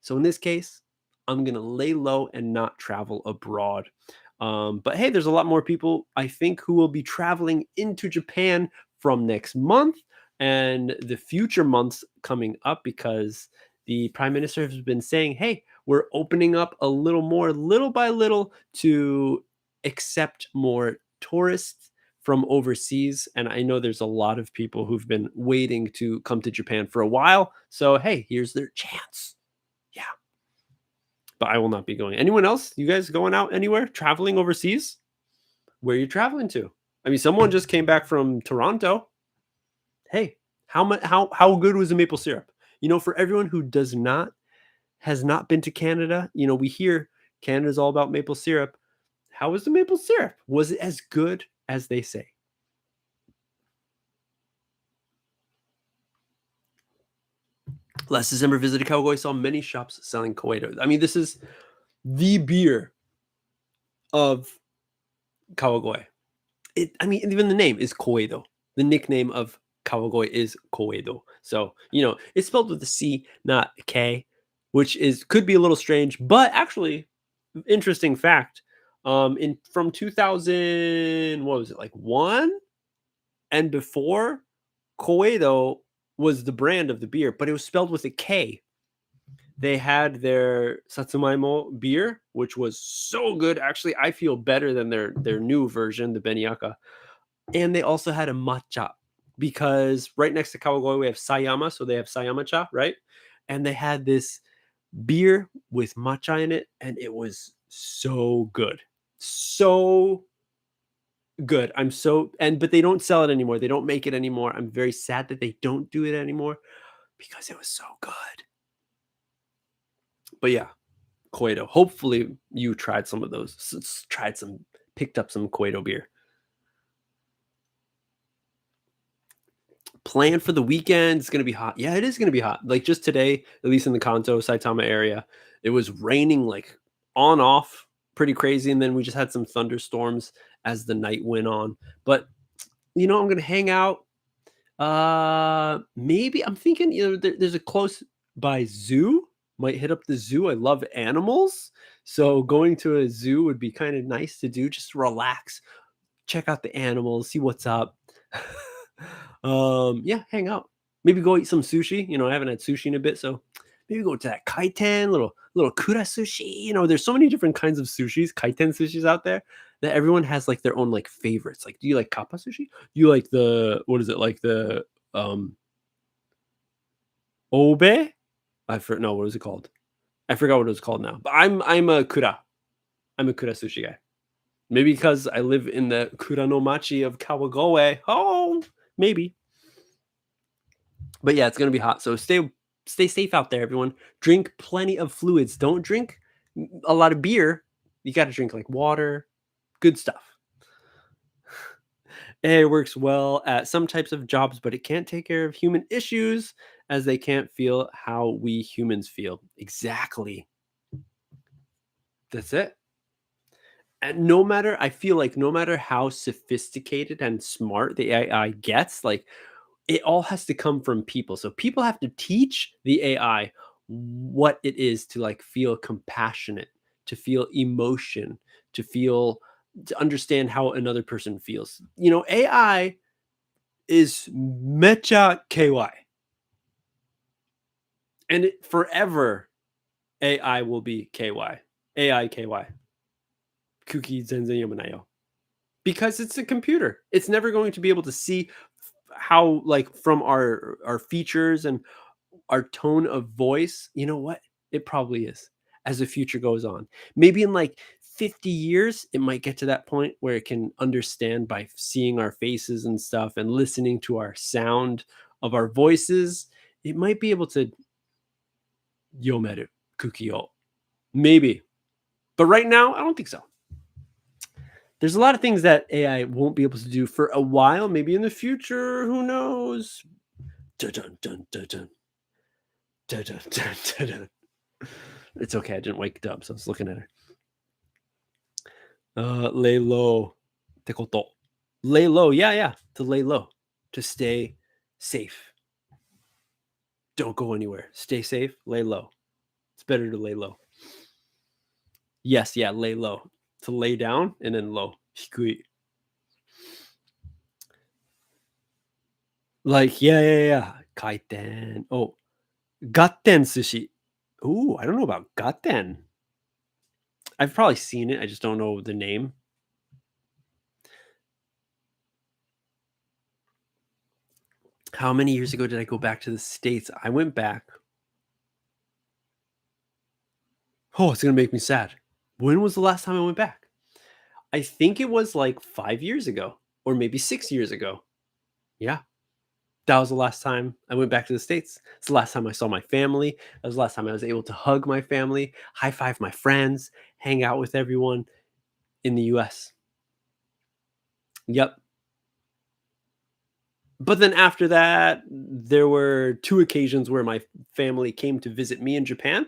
So in this case, I'm gonna lay low and not travel abroad. But hey, there's a lot more people I think who will be traveling into Japan from next month and the future months coming up because the prime minister has been saying, hey, we're opening up a little more, little by little, to accept more tourists from overseas. And I know there's a lot of people who've been waiting to come to Japan for a while. So, hey, here's their chance. Yeah. But I will not be going. Anyone else? You guys going out anywhere? Traveling overseas? Where are you traveling to? I mean, someone just came back from Toronto. Hey, how good was the maple syrup? You know, for everyone who has not been to Canada, you know, we hear Canada's all about maple syrup. How was the maple syrup? Was it as good as they say? Last December, visited Kawagoe, saw many shops selling Koedo. I mean, this is the beer of Kawagoe. I mean, even the name is Koedo. The nickname of Kawagoe is Koedo. So, you know, it's spelled with a C, not a K, which could be a little strange, but actually, interesting fact. In from 2000, what was it, like one and before, Koedo was the brand of the beer, but it was spelled with a K. They had their Satsumaimo beer, which was so good. Actually, I feel better than their new version, the Beniaka. And they also had a matcha because right next to Kawagoe we have Sayama, so they have Sayama-cha, right? And they had this beer with matcha in it, and it was so good. So good. But they don't sell it anymore. They don't make it anymore. I'm very sad that they don't do it anymore because it was so good. But yeah, Koedo. Hopefully you tried some of those. Picked up some Koedo beer. Plan for the weekend. It's going to be hot. Yeah, it is going to be hot. Like just today, at least in the Kanto, Saitama area, it was raining like on off pretty crazy. And then we just had some thunderstorms as the night went on. But, you know, I'm going to hang out. Maybe I'm thinking, you know, there's a close by zoo. Might hit up the zoo. I love animals. So going to a zoo would be kind of nice to do. Just relax, check out the animals, see what's up. Yeah, hang out. Maybe go eat some sushi. You know, I haven't had sushi in a bit, so maybe go to that kaiten, little kura sushi. You know, there's so many different kinds of sushis, kaiten sushis out there that everyone has like their own like favorites. Like, do you like kappa sushi? Do you like what is it, like the obe? No, what is it called? I forgot what it was called now. But I'm a kura. I'm a kura sushi guy. Maybe because I live in the kura no machi of Kawagoe. Oh, maybe. But yeah, it's gonna be hot. So stay safe out there, everyone. Drink plenty of fluids. Don't drink a lot of beer. You got to drink like water, good stuff. AI works well at some types of jobs, but it can't take care of human issues as they can't feel how we humans feel. Exactly. That's it. And I feel like no matter how sophisticated and smart the AI gets, like it all has to come from people. So people have to teach the AI what it is to like feel compassionate, to feel emotion, to understand how another person feels. You know, AI is mecha KY. And forever AI will be KY. AI KY. Kuki zenzen yomanayo. Because it's a computer. It's never going to be able to see how, like, from our features and our tone of voice. You know what? It probably is as the future goes on. Maybe in like 50 years, it might get to that point where it can understand by seeing our faces and stuff and listening to our sound of our voices. It might be able to yomeru. Kukio. Maybe. But right now, I don't think so. There's a lot of things that AI won't be able to do for a while. Maybe in the future, who knows? Dun, dun, dun, dun, dun. Dun, dun, dun, dun, dun. It's okay. I didn't wake up, so I was looking at her. Lay low. Tekoto. Lay low. Yeah. To lay low. To stay safe. Don't go anywhere. Stay safe. Lay low. It's better to lay low. Yes, yeah, lay low. To lay down and then low. Hikui. Like, yeah. Kaiten. Oh, gatten sushi. Ooh, I don't know about gatten. I've probably seen it. I just don't know the name. How many years ago did I go back to the States? I went back. Oh, it's going to make me sad. When was the last time I went back? I think it was like 5 years ago or maybe 6 years ago. Yeah. That was the last time I went back to the States. It's the last time I saw my family. That was the last time I was able to hug my family, high five my friends, hang out with everyone in the US. Yep. But then after that, there were 2 occasions where my family came to visit me in Japan.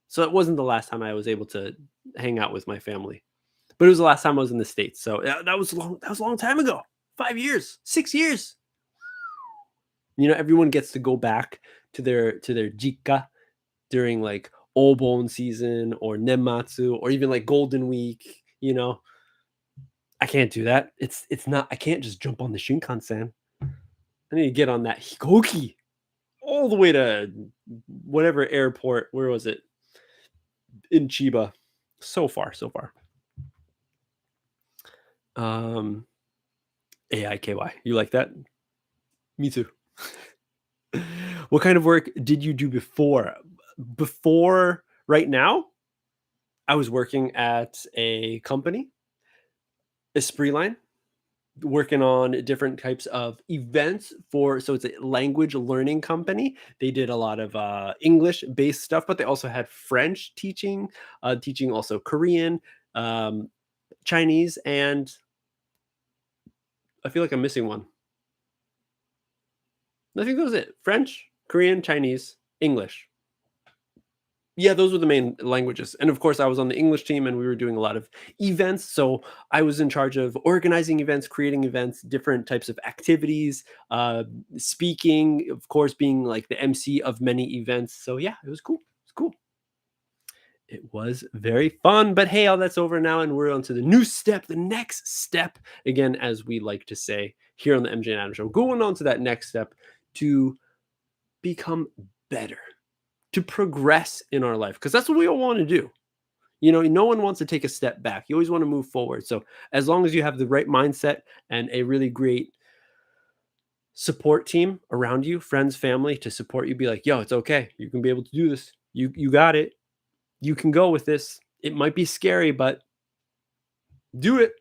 So it wasn't the last time I was able to hang out with my family. But it was the last time I was in the States. So that was a long time ago. 5 years, 6 years. Everyone gets to go back to their jikka during like Obon season or Nenmatsu or even like Golden Week. I can't do that. It's not. I can't just jump on the Shinkansen. I need to get on that Hikoki all the way to whatever airport. Where was it? In Chiba. So far. AIKY. You like that? Me too. What kind of work did you do before? Before right now, I was working at a company, Esprit Line, working on different types of events so it's a language learning company. They did a lot of English based stuff, but they also had French teaching also Korean, Chinese, and I feel like I'm missing one. I think that was it. French, Korean, Chinese, English. Yeah, those were the main languages. And of course, I was on the English team and we were doing a lot of events. So I was in charge of organizing events, creating events, different types of activities, speaking, of course, being like the MC of many events. So yeah, it was cool. It's cool. It was very fun. But hey, all that's over now. And we're on to the new step, the next step. Again, as we like to say here on the MJ and Adam Show, going on to that next step to become better, to progress in our life, because that's what we all want to do. No one wants to take a step back. You always want to move forward. So as long as you have the right mindset and a really great support team around you, friends, family, to support you, be like, yo, it's okay. You can be able to do this. You got it. You can go with this. It might be scary, but do it.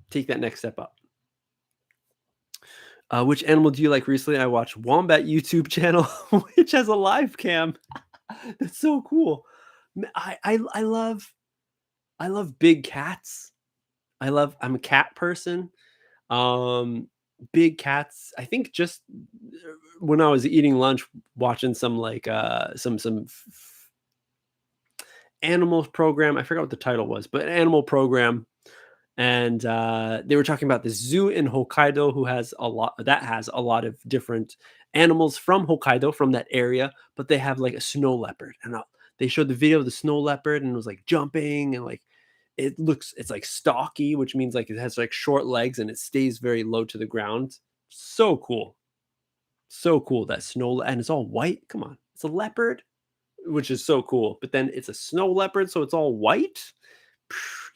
Take that next step up. Which animal do you like? Recently, I watched Wombat YouTube channel, which has a live cam. That's so cool. I love big cats. I'm a cat person. Big cats. I think just when I was eating lunch, watching some like some animal program. I forgot what the title was, but an animal program. And they were talking about this zoo in Hokkaido has a lot of different animals from Hokkaido, from that area, but they have like a snow leopard. And they showed the video of the snow leopard and it was like jumping and like it's like stocky, which means like it has like short legs and it stays very low to the ground. So cool. So cool. That and it's all white. Come on. It's a leopard, which is so cool. But then it's a snow leopard, so it's all white.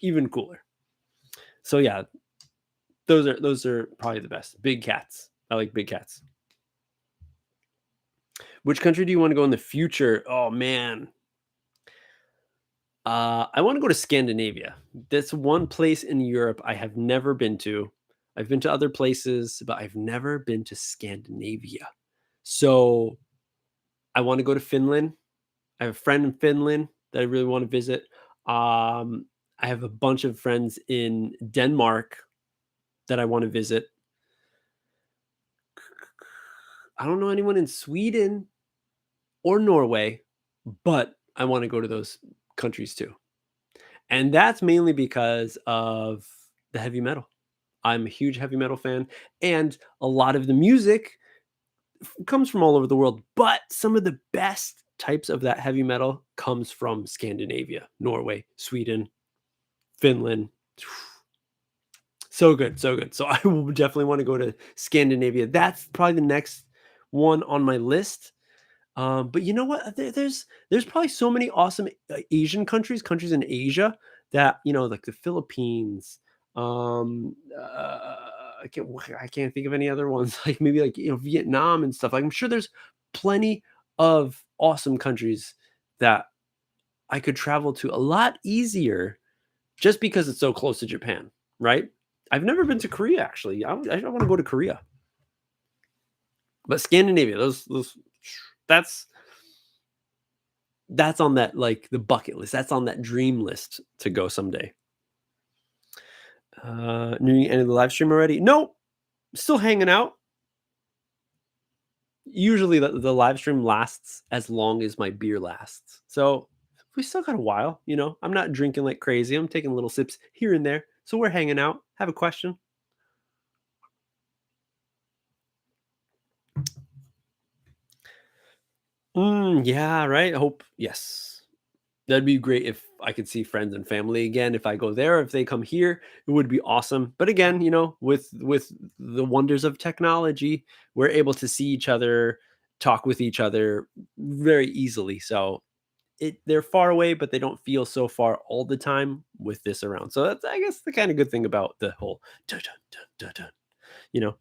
Even cooler. So yeah, those are probably the best. Big cats. I like big cats. Which country do you want to go in the future? Oh man. I want to go to Scandinavia. That's one place in Europe I have never been to. I've been to other places, but I've never been to Scandinavia. So I want to go to Finland. I have a friend in Finland that I really want to visit. I have a bunch of friends in Denmark that I want to visit. I don't know anyone in Sweden or Norway, but I want to go to those countries too. And that's mainly because of the heavy metal. I'm a huge heavy metal fan, and a lot of the music comes from all over the world, but some of the best types of that heavy metal comes from Scandinavia, Norway, Sweden, Finland. So good, so good. So I will definitely want to go to Scandinavia. That's probably the next one on my list. But you know what? There's probably so many awesome Asian countries in Asia that like the Philippines. I can't think of any other ones like maybe like Vietnam and stuff. Like I'm sure there's plenty of awesome countries that I could travel to a lot easier just because it's so close to Japan, right? I've never been to Korea actually. I want to go to Korea, but Scandinavia, those that's that's on that like the bucket list. That's on that dream list to go someday. Near the end of the live stream already? No, still hanging out. Usually the live stream lasts as long as my beer lasts. So we still got a while. I'm not drinking like crazy. I'm taking little sips here and there. So we're hanging out. Have a question? Yeah, right. I hope yes. That'd be great if I could see friends and family again. If I go there, if they come here, it would be awesome. But again, with the wonders of technology, we're able to see each other, talk with each other very easily. So they're far away, but they don't feel so far all the time with this around. So that's I guess the kind of good thing about the whole dun, dun, dun, dun, dun, you know.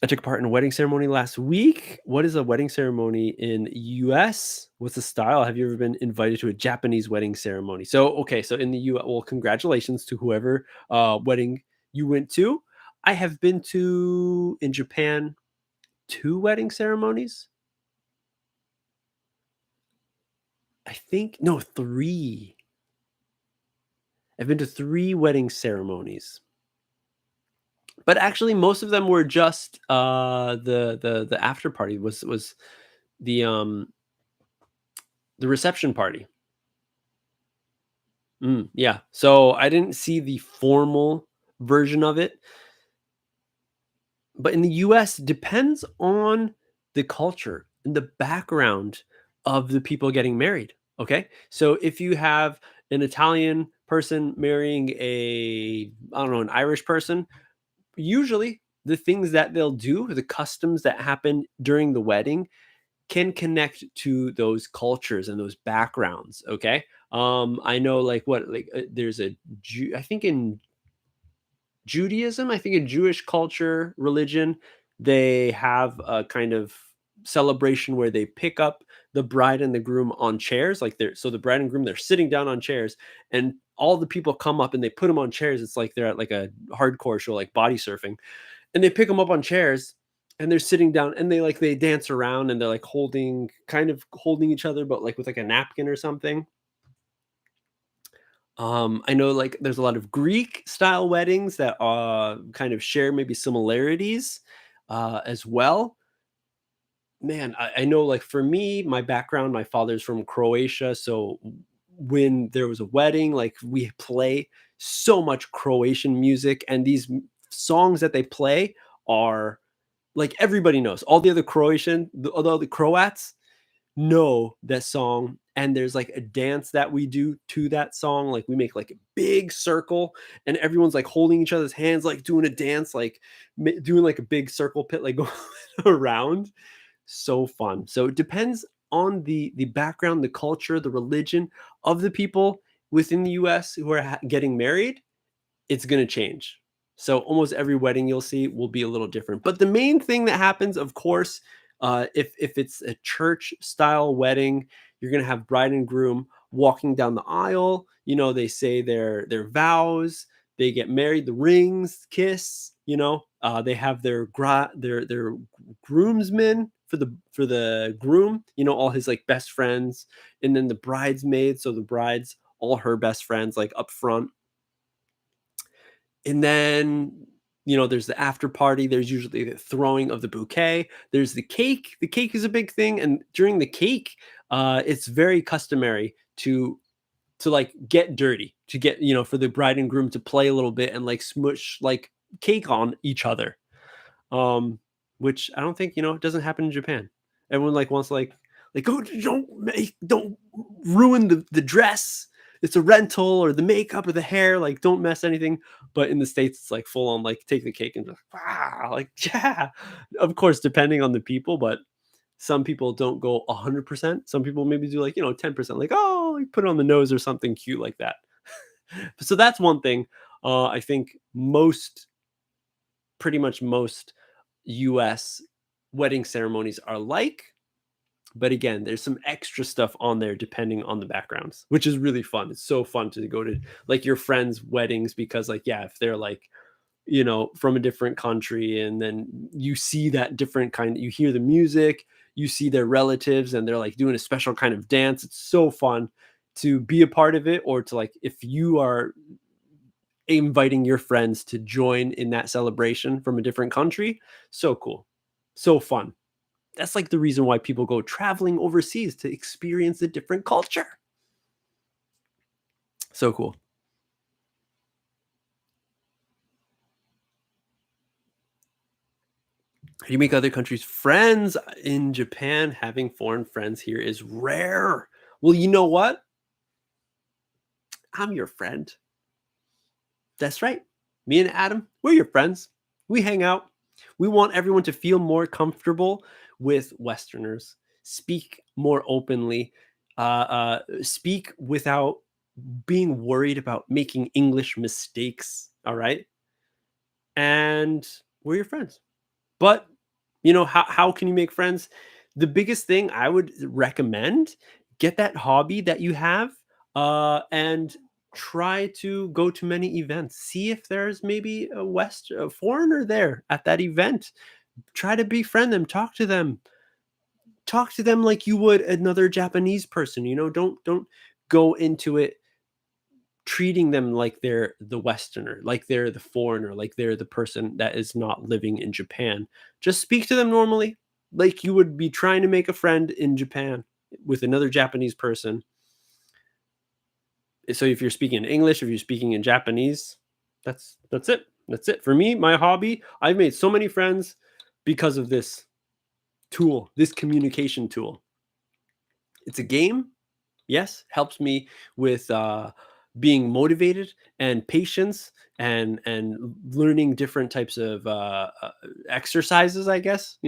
I took part in a wedding ceremony last week. What is a wedding ceremony in US? What's the style? Have you ever been invited to a Japanese wedding ceremony? So, okay, so in the US, well, congratulations to whoever wedding you went to. I have been to in Japan 2 wedding ceremonies. I think no, 3. I've been to 3 wedding ceremonies. But actually most of them were just the after party was the the reception party. Yeah. So I didn't see the formal version of it, but in the US depends on the culture and the background of the people getting married. Okay? So if you have an Italian person marrying a I don't know, an Irish person, usually the things that they'll do, the customs that happen during the wedding can connect to those cultures and those backgrounds. Okay. I know like what, like there's a Jew, I think in Judaism, I think in Jewish culture, religion, they have a kind of celebration where they pick up the bride and the groom on chairs. Like so the bride and groom, they're sitting down on chairs and all the people come up and they put them on chairs. It's like they're at like a hardcore show, like body surfing, and they pick them up on chairs and they're sitting down and they dance around and they're like holding each other, but like with like a napkin or something. I know like there's a lot of Greek style weddings that kind of share maybe similarities as well. Man, I know like for me, my background, my father's from Croatia. So when there was a wedding, like we play so much Croatian music, and these songs that they play are like everybody knows. All the other although the Croats know that song, and there's like a dance that we do to that song. Like we make like a big circle and everyone's like holding each other's hands, like doing a dance, like doing like a big circle pit, like going around. So fun. So it depends on the background, the culture, the religion of the people within the US who are getting married. It's going to change. So almost every wedding you'll see will be a little different. But the main thing that happens, of course, if it's a church style wedding, you're going to have bride and groom walking down the aisle. They say their vows. They get married, the rings, kiss. They have their groomsmen for the groom, all his like best friends, and then the bridesmaids, so the bride's all her best friends like up front. And then, there's the after party. There's usually the throwing of the bouquet. There's the cake. The cake is a big thing. And during the cake, it's very customary to like get dirty, to get, for the bride and groom to play a little bit and like smush like cake on each other. Um, which I don't think, it doesn't happen in Japan. Everyone like wants like, oh, don't ruin the dress. It's a rental, or the makeup or the hair. Like, don't mess anything. But in the States, it's like full on, like take the cake and just, wow, like, yeah. Of course, depending on the people, but some people don't go 100%. Some people maybe do like, 10%, like, oh, like put it on the nose or something cute like that. So that's one thing. I think pretty much most US wedding ceremonies are like. But again, there's some extra stuff on there depending on the backgrounds, which is really fun. It's so fun to go to like your friends' weddings because, like, yeah, if they're like, from a different country, and then you see that different kind, you hear the music, you see their relatives, and they're like doing a special kind of dance. It's so fun to be a part of it, or to like, if you are inviting your friends to join in that celebration from a different country, so cool, so fun. That's like the reason why people go traveling overseas, to experience a different culture. So cool. You make other countries friends. In Japan, having foreign friends here is rare. Well, you know what? I'm your friend. That's right. Me and Adam, we're your friends. We hang out. We want everyone to feel more comfortable with Westerners, speak more openly, speak without being worried about making English mistakes. All right. And we're your friends. But, how can you make friends? The biggest thing I would recommend, get that hobby that you have, and try to go to many events. See if there's maybe a foreigner there at that event. Try to befriend them, talk to them. Talk to them like you would another Japanese person. Don't go into it treating them like they're the Westerner, like they're the foreigner, like they're the person that is not living in Japan. Just speak to them normally, like you would be trying to make a friend in Japan with another Japanese person. So if you're speaking in English, if you're speaking in Japanese, that's it. That's it. For me, my hobby, I've made so many friends because of this tool, this communication tool. It's a game. Yes, helps me with being motivated and patience, and learning different types of exercises, I guess,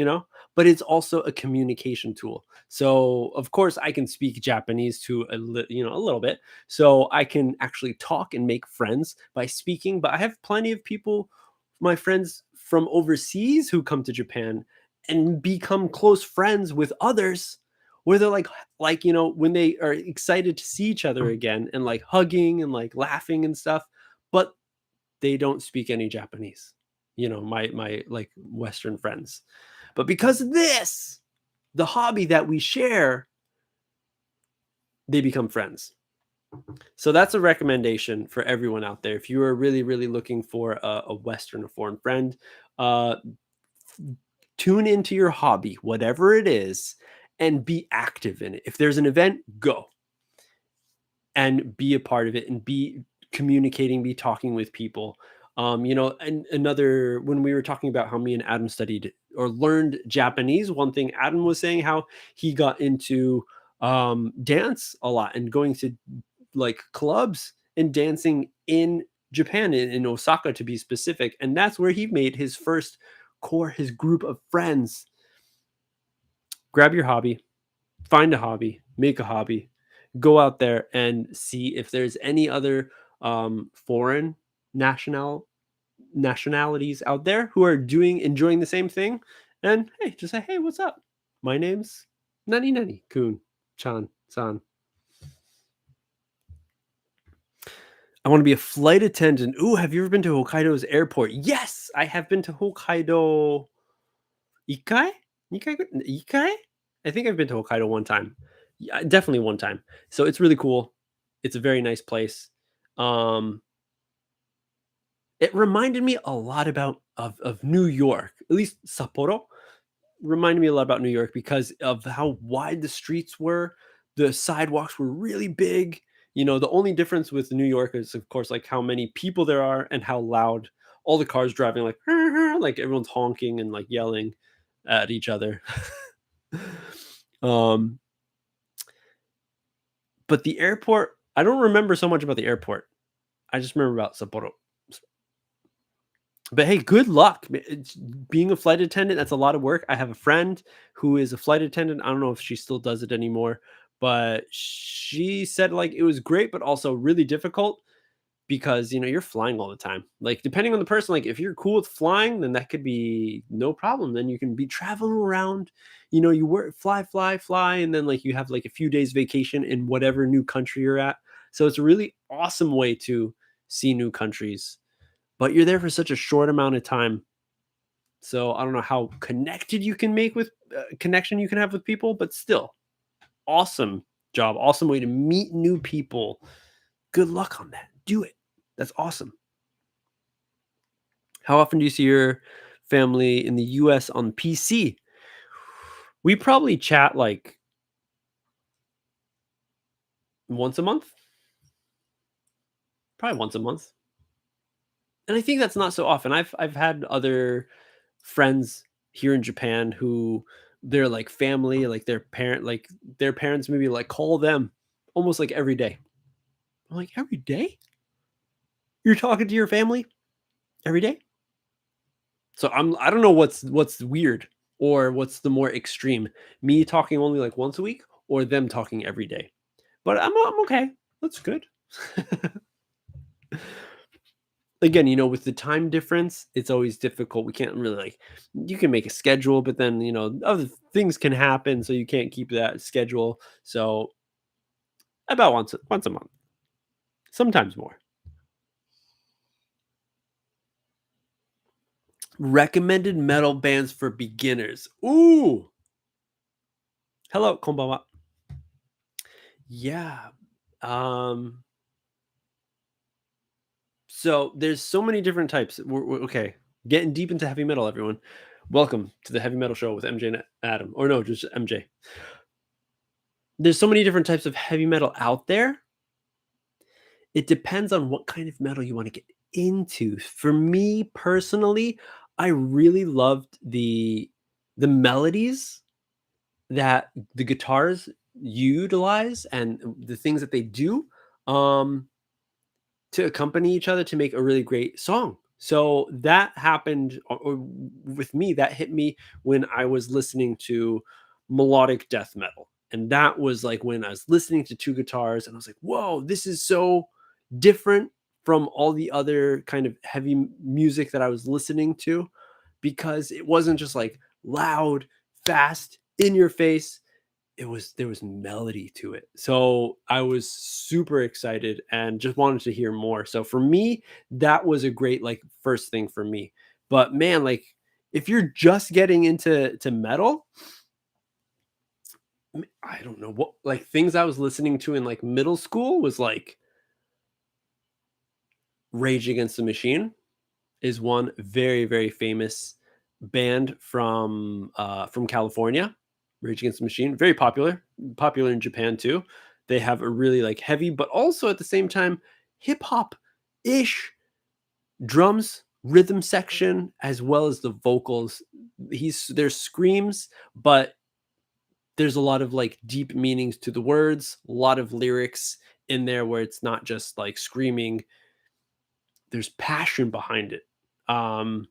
but it's also a communication tool. So of course I can speak Japanese to a little bit, so I can actually talk and make friends by speaking. But I have plenty of people, my friends from overseas, who come to Japan and become close friends with others, where they're like, when they are excited to see each other again, and like hugging and like laughing and stuff, but they don't speak any Japanese, my like Western friends. But because of this, the hobby that we share, they become friends. So that's a recommendation for everyone out there. If you are really, really looking for a Western or foreign friend, uh, tune into your hobby, whatever it is, and be active in it. If there's an event, go and be a part of it, and be communicating, be talking with people. And another, when we were talking about how me and Adam studied or learned Japanese, one thing Adam was saying how he got into dance a lot, and going to like clubs and dancing in Japan, in Osaka to be specific. And that's where he made his first his group of friends. Grab your hobby, find a hobby, make a hobby, go out there and see if there's any other foreign nationalities out there who are enjoying the same thing. And hey, just say, hey, what's up? My name's Nani Nani Kun Chan San. I want to be a flight attendant. Ooh, have you ever been to Hokkaido's airport? Yes, I have been to Hokkaido. Ikai? Ikai? I think I've been to Hokkaido one time. Yeah, definitely one time. So it's really cool. It's a very nice place. Um, it reminded me a lot of New York, at least Sapporo reminded me a lot about New York because of how wide the streets were. The sidewalks were really big. The only difference with New York is, of course, like how many people there are and how loud all the cars driving, like everyone's honking and like yelling at each other. um, but the airport, I don't remember so much about the airport. I just remember about Sapporo. But hey, good luck. Being a flight attendant, that's a lot of work. I have a friend who is a flight attendant. I don't know if she still does it anymore, but she said like it was great, but also really difficult because you're flying all the time. Like depending on the person, like if you're cool with flying, then that could be no problem. Then you can be traveling around. You work, fly, fly, fly, and then like you have like a few days vacation in whatever new country you're at. So it's a really awesome way to see new countries, but you're there for such a short amount of time. So I don't know how connected you can make with connection you can have with people, but still, awesome job, awesome way to meet new people. Good luck on that. Do it. That's awesome. How often do you see your family in the US on PC? We probably chat like once a month, probably once a month. And I think that's not so often. I've had other friends here in Japan who they're like family, like their parents maybe like call them almost like every day. I'm like, every day? You're talking to your family every day? So I don't know what's weird or what's the more extreme. Me talking only like once a week or them talking every day. But I'm okay. That's good. Again, with the time difference, it's always difficult. We can't really like you can make a schedule, but then other things can happen, so you can't keep that schedule. So about once a month, sometimes more. Recommended metal bands for beginners. Ooh, hello, konbanwa. Yeah. Um. So there's so many different types. Okay, getting deep into heavy metal, everyone. Welcome to the Heavy Metal Show with MJ and Adam, or no, just MJ. There's so many different types of heavy metal out there. It depends on what kind of metal you want to get into. For me personally, I really loved the melodies that the guitars utilize and the things that they do um to accompany each other to make a really great song. So that happened with me. That hit me when I was listening to melodic death metal. And that was like when I was listening to two guitars and I was like, whoa, this is so different from all the other kind of heavy music that I was listening to because it wasn't just like loud, fast, in your face. There was melody to it. So I was super excited and just wanted to hear more. So for me, that was a great like first thing for me. But man, like if you're just getting into metal, I don't know what like things I was listening to in like middle school was like Rage Against the Machine is one very, very famous band from California. Rage Against the Machine, very popular in Japan too. They have a really like heavy, but also at the same time hip hop ish drums, rhythm section, as well as the vocals. There's screams, but there's a lot of like deep meanings to the words, a lot of lyrics in there where it's not just like screaming. There's passion behind it. Um,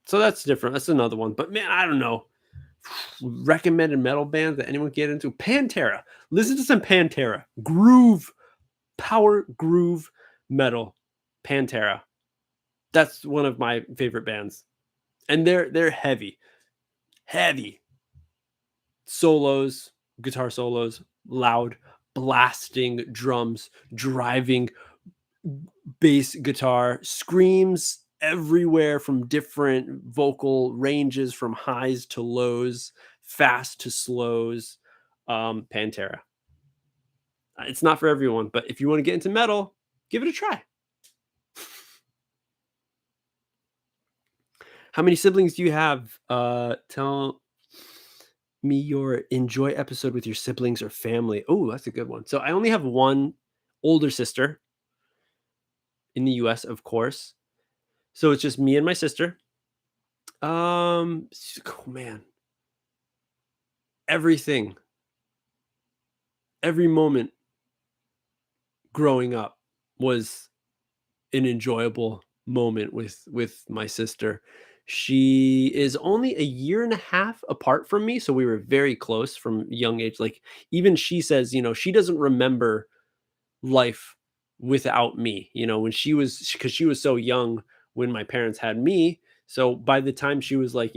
so that's different. That's another one. But man, I don't know. Recommended metal band that anyone get into? Pantera. Listen to some Pantera. Power groove metal. Pantera. That's one of my favorite bands. And they're heavy. Heavy. Solos, guitar solos, loud, blasting drums, driving bass guitar, screams, everywhere from different vocal ranges, from highs to lows, fast to slows. Pantera. It's not for everyone, but if you want to get into metal, give it a try. How many siblings do you have? Tell me your enjoy episode with your siblings or family. Oh, that's a good one. So I only have one older sister in the US, of course. So it's just me and my sister. Oh man, everything, every moment growing up was an enjoyable moment with my sister. She is only a year and a half apart from me, so we were very close from young age. Like even she says, she doesn't remember life without me. When she was because she was so young when my parents had me. So by the time she was like,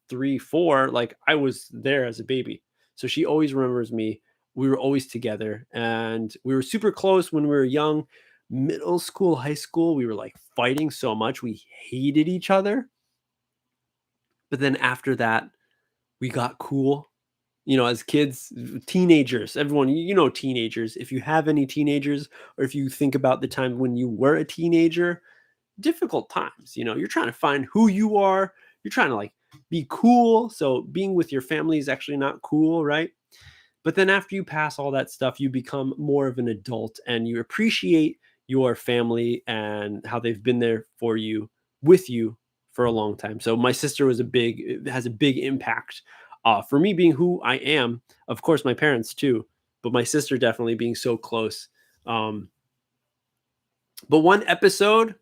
3, 4, like I was there as a baby. So she always remembers me. We were always together and we were super close when we were young. Middle school, high school, we were like fighting so much. We hated each other. But then after that, we got cool. As kids, teenagers, everyone, teenagers. If you have any teenagers, or if you think about the time when you were a teenager, difficult times. You're trying to find who you are. You're trying to like be cool. So being with your family is actually not cool, right? But then after you pass all that stuff, you become more of an adult and you appreciate your family and how they've been there for you, with you for a long time. So my sister has a big impact for me being who I am. Of course, my parents too, but my sister definitely being so close. But one episode,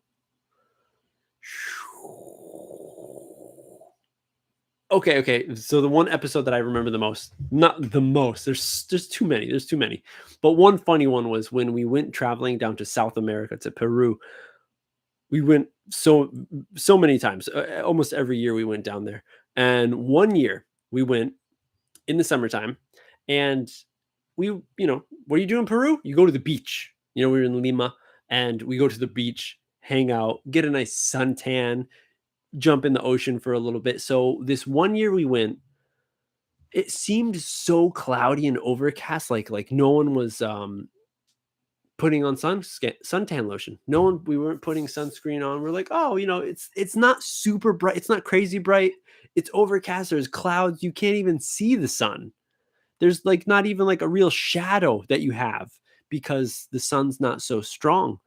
okay. So the one episode that I remember the most, not the most, there's too many. There's too many. But one funny one was when we went traveling down to South America to Peru. We went so many times. Almost every year we went down there. And one year we went in the summertime and what do you do in Peru? You go to the beach. We were in Lima and we go to the beach, hang out, get a nice suntan, jump in the ocean for a little bit. So this one year we went, it seemed so cloudy and overcast, like no one was putting on suntan lotion. We weren't putting sunscreen on. We're like, oh, it's not super bright. It's not crazy bright. It's overcast. There's clouds. You can't even see the sun. There's like not even like a real shadow that you have because the sun's not so strong.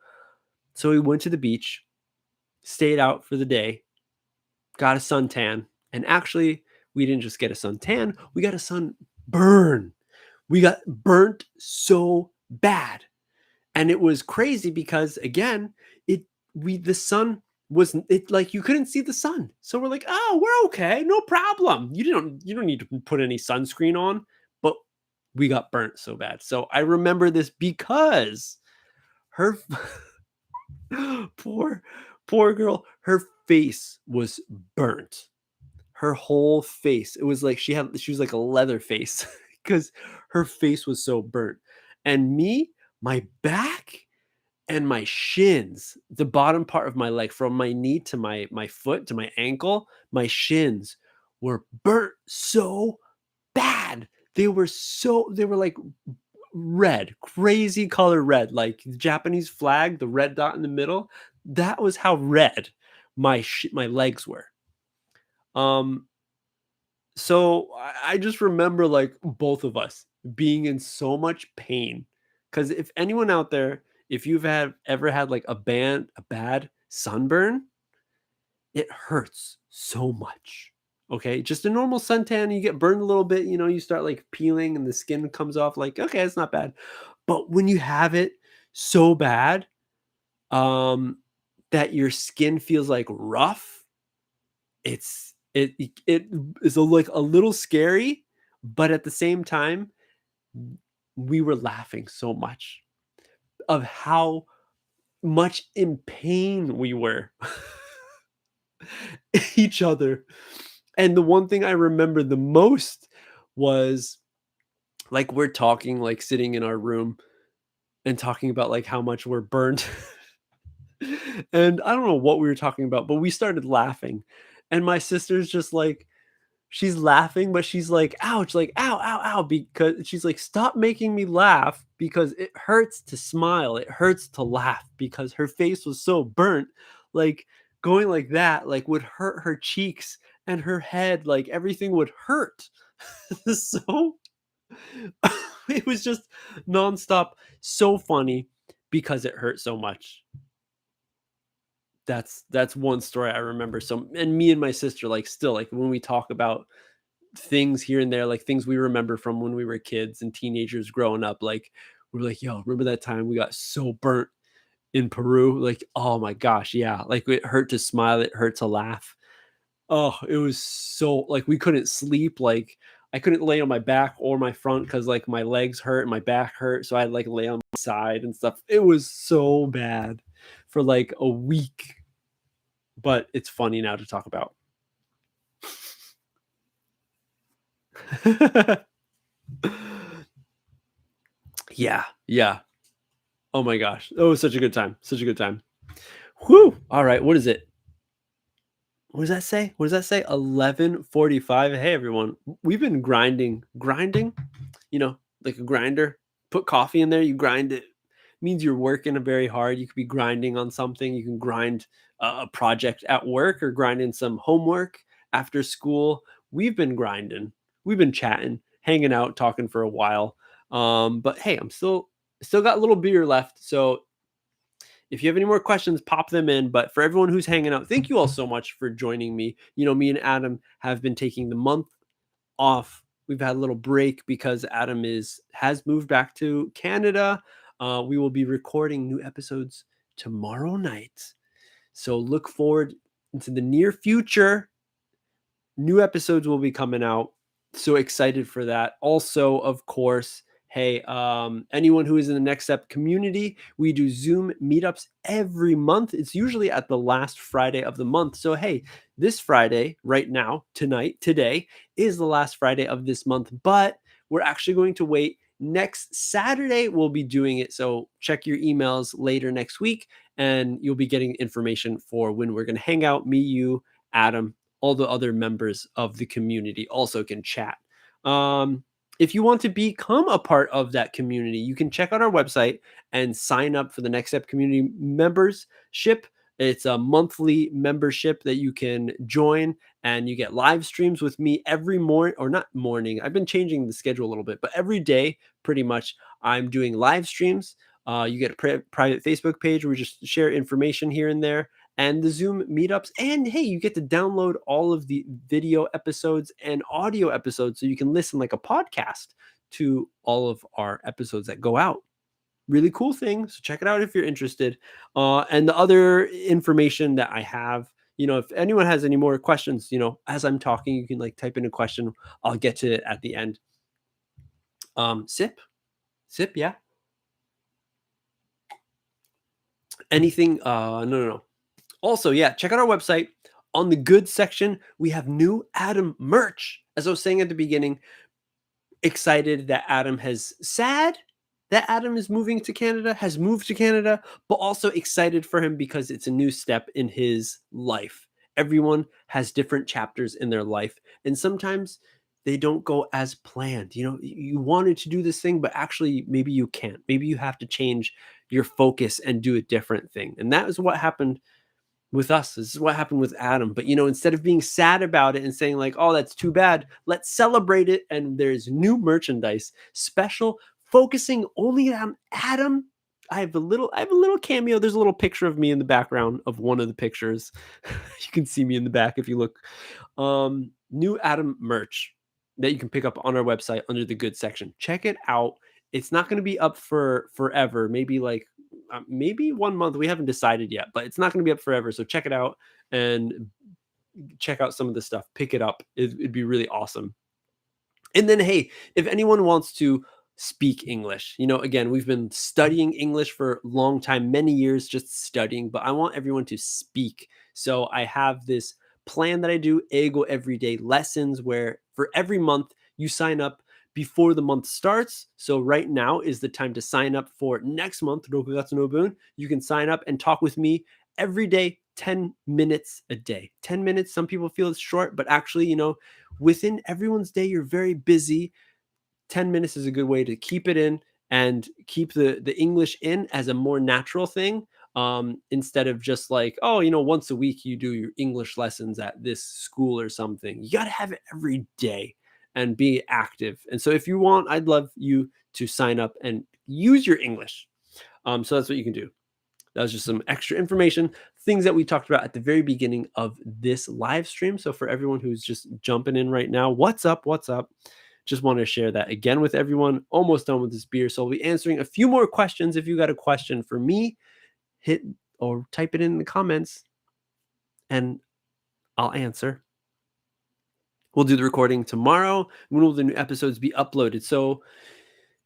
So we went to the beach, stayed out for the day, got a suntan, and actually we didn't just get a suntan, we got a sunburn. We got burnt so bad. And it was crazy because again, the sun was it like you couldn't see the sun. So we're like, "Oh, we're okay. No problem. You don't need to put any sunscreen on." But we got burnt so bad. So I remember this because her poor poor girl, her face was burnt. Her whole face. It was like she was like a leather face because her face was so burnt. And me, my back and my shins, the bottom part of my leg from my knee to my foot to my ankle, my shins were burnt so bad. They were like red, crazy color red, like the Japanese flag, the red dot in the middle. That was how red my legs were. Um so I just remember like both of us being in so much pain. Because if anyone out there, if you've ever had like a bad sunburn, it hurts so much. Okay, just a normal suntan, you get burned a little bit, you start like peeling and the skin comes off. Like, okay, it's not bad. But when you have it so bad, um, that your skin feels like rough, it is like a little scary, but at the same time, we were laughing so much of how much in pain we were each other. And the one thing I remember the most was like we're talking, like sitting in our room and talking about like how much we're burnt. And I don't know what we were talking about, but we started laughing. And my sister's just like, she's laughing, but she's like, ouch, like, ow, ow, ow, because she's like, stop making me laugh because it hurts to smile. It hurts to laugh because her face was so burnt. Like going like that, like would hurt her cheeks and her head, like everything would hurt. So it was just nonstop, so funny because it hurt so much. That's one story I remember. So, and me and my sister, like, still, like, when we talk about things here and there, like things we remember from when we were kids and teenagers growing up, like, we're like, yo, remember that time we got so burnt in Peru? Like, oh my gosh, yeah. Like it hurt to smile, it hurt to laugh. Oh, it was so like we couldn't sleep. Like I couldn't lay on my back or my front because like my legs hurt and my back hurt. So I'd like lay on my side and stuff. It was so bad for like a week. But it's funny now to talk about. Yeah, yeah. Oh my gosh. Oh, such a good time. Such a good time. Whew. All right. What is it? What does that say? What does that say? 11:45. Hey everyone. We've been grinding, like a grinder. Put coffee in there, you grind it. Means you're working very hard. You could be grinding on something. You can grind a project at work or grinding some homework after school. We've been grinding. We've been chatting, hanging out, talking for a while. But hey, I'm still got a little beer left. So if you have any more questions, pop them in. But for everyone who's hanging out, thank you all so much for joining me. Me and Adam have been taking the month off. We've had a little break because Adam has moved back to Canada. We will be recording new episodes tomorrow night. So look forward into the near future. New episodes will be coming out. So excited for that. Also, of course, hey, anyone who is in the Next Step community, we do Zoom meetups every month. It's usually at the last Friday of the month. So, hey, this Friday, right now, today is the last Friday of this month, but we're actually going to wait. Next Saturday, we'll be doing it. So, check your emails later next week, and you'll be getting information for when we're going to hang out. Me, you, Adam, all the other members of the community also can chat. If you want to become a part of that community, you can check out our website and sign up for the Next Step Community Membership. It's a monthly membership that you can join, and you get live streams with me every morning, or not morning. I've been changing the schedule a little bit, but every day, pretty much, I'm doing live streams. You get a private Facebook page where we just share information here and there, and the Zoom meetups. And hey, you get to download all of the video episodes and audio episodes so you can listen like a podcast to all of our episodes that go out. Really cool thing. So check it out if you're interested. And the other information that I have, if anyone has any more questions, as I'm talking, you can like type in a question. I'll get to it at the end. Sip, yeah. Anything? No. Also, yeah, check out our website. On the good section, we have new Adam merch. As I was saying at the beginning, excited that sad that Adam is moving to Canada, has moved to Canada, but also excited for him because it's a new step in his life. Everyone has different chapters in their life, and sometimes they don't go as planned. You wanted to do this thing, but actually maybe you can't. Maybe you have to change your focus and do a different thing. And that is what happened with us. This is what happened with Adam. But instead of being sad about it and saying like, "Oh, that's too bad," let's celebrate it. And there's new merchandise, special, focusing only on Adam. I have a little cameo. There's a little picture of me in the background of one of the pictures. You can see me in the back if you look. New Adam merch that you can pick up on our website under the good section. Check it out. It's not going to be up for forever. Maybe 1 month. We haven't decided yet, but it's not going to be up forever. So check it out and check out some of the stuff. Pick it up. It'd be really awesome. And then, hey, if anyone wants to speak English, again, we've been studying English for a long time, many years just studying, but I want everyone to speak. So I have this plan that I do, Ego Everyday Lessons, where for every month you sign up, before the month starts. So right now is the time to sign up for next month, 6月の分. You can sign up and talk with me every day, 10 minutes a day. 10 minutes, some people feel it's short, but actually, within everyone's day, you're very busy. 10 minutes is a good way to keep it in and keep the English in as a more natural thing, instead of just like, oh, once a week you do your English lessons at this school or something. You got to have it every day and be active. And so if you want, I'd love you to sign up and use your English. So that's what you can do. That was just some extra information, things that we talked about at the very beginning of this live stream. So for everyone who's just jumping in right now, what's up? What's up? Just want to share that again with everyone. Almost done with this beer. So I'll be answering a few more questions. If you got a question for me, hit or type it in the comments and I'll answer. We'll do the recording tomorrow. When will the new episodes be uploaded? So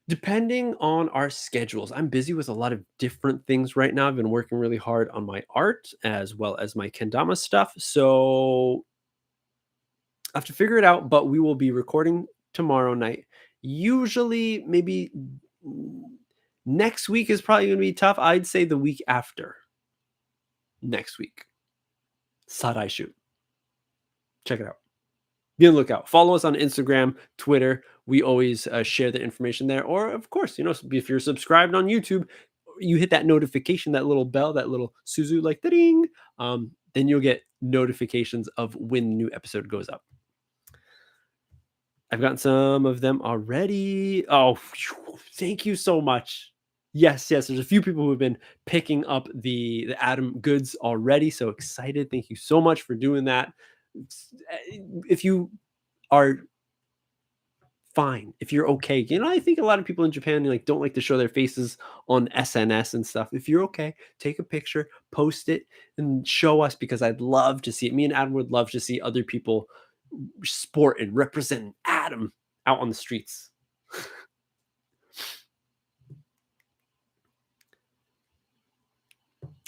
depending on our schedules, I'm busy with a lot of different things right now. I've been working really hard on my art as well as my kendama stuff. So I have to figure it out, but we will be recording tomorrow night. Usually, maybe next week is probably going to be tough. I'd say the week after next week. Sadaishu. Check it out. Be on the lookout. Follow us on Instagram, Twitter. We always share the information there. Or, of course, if you're subscribed on YouTube, you hit that notification, that little bell, that little Suzu, like the ding. Then you'll get notifications of when the new episode goes up. I've gotten some of them already. Oh, thank you so much. Yes, there's a few people who have been picking up the Adam goods already. So excited. Thank you so much for doing that. If you are fine, if you're okay, I think a lot of people in Japan don't like to show their faces on SNS and stuff. If you're okay, take a picture, post it, and show us, because I'd love to see it. Me and Adam would love to see other people sport and represent Adam out on the streets.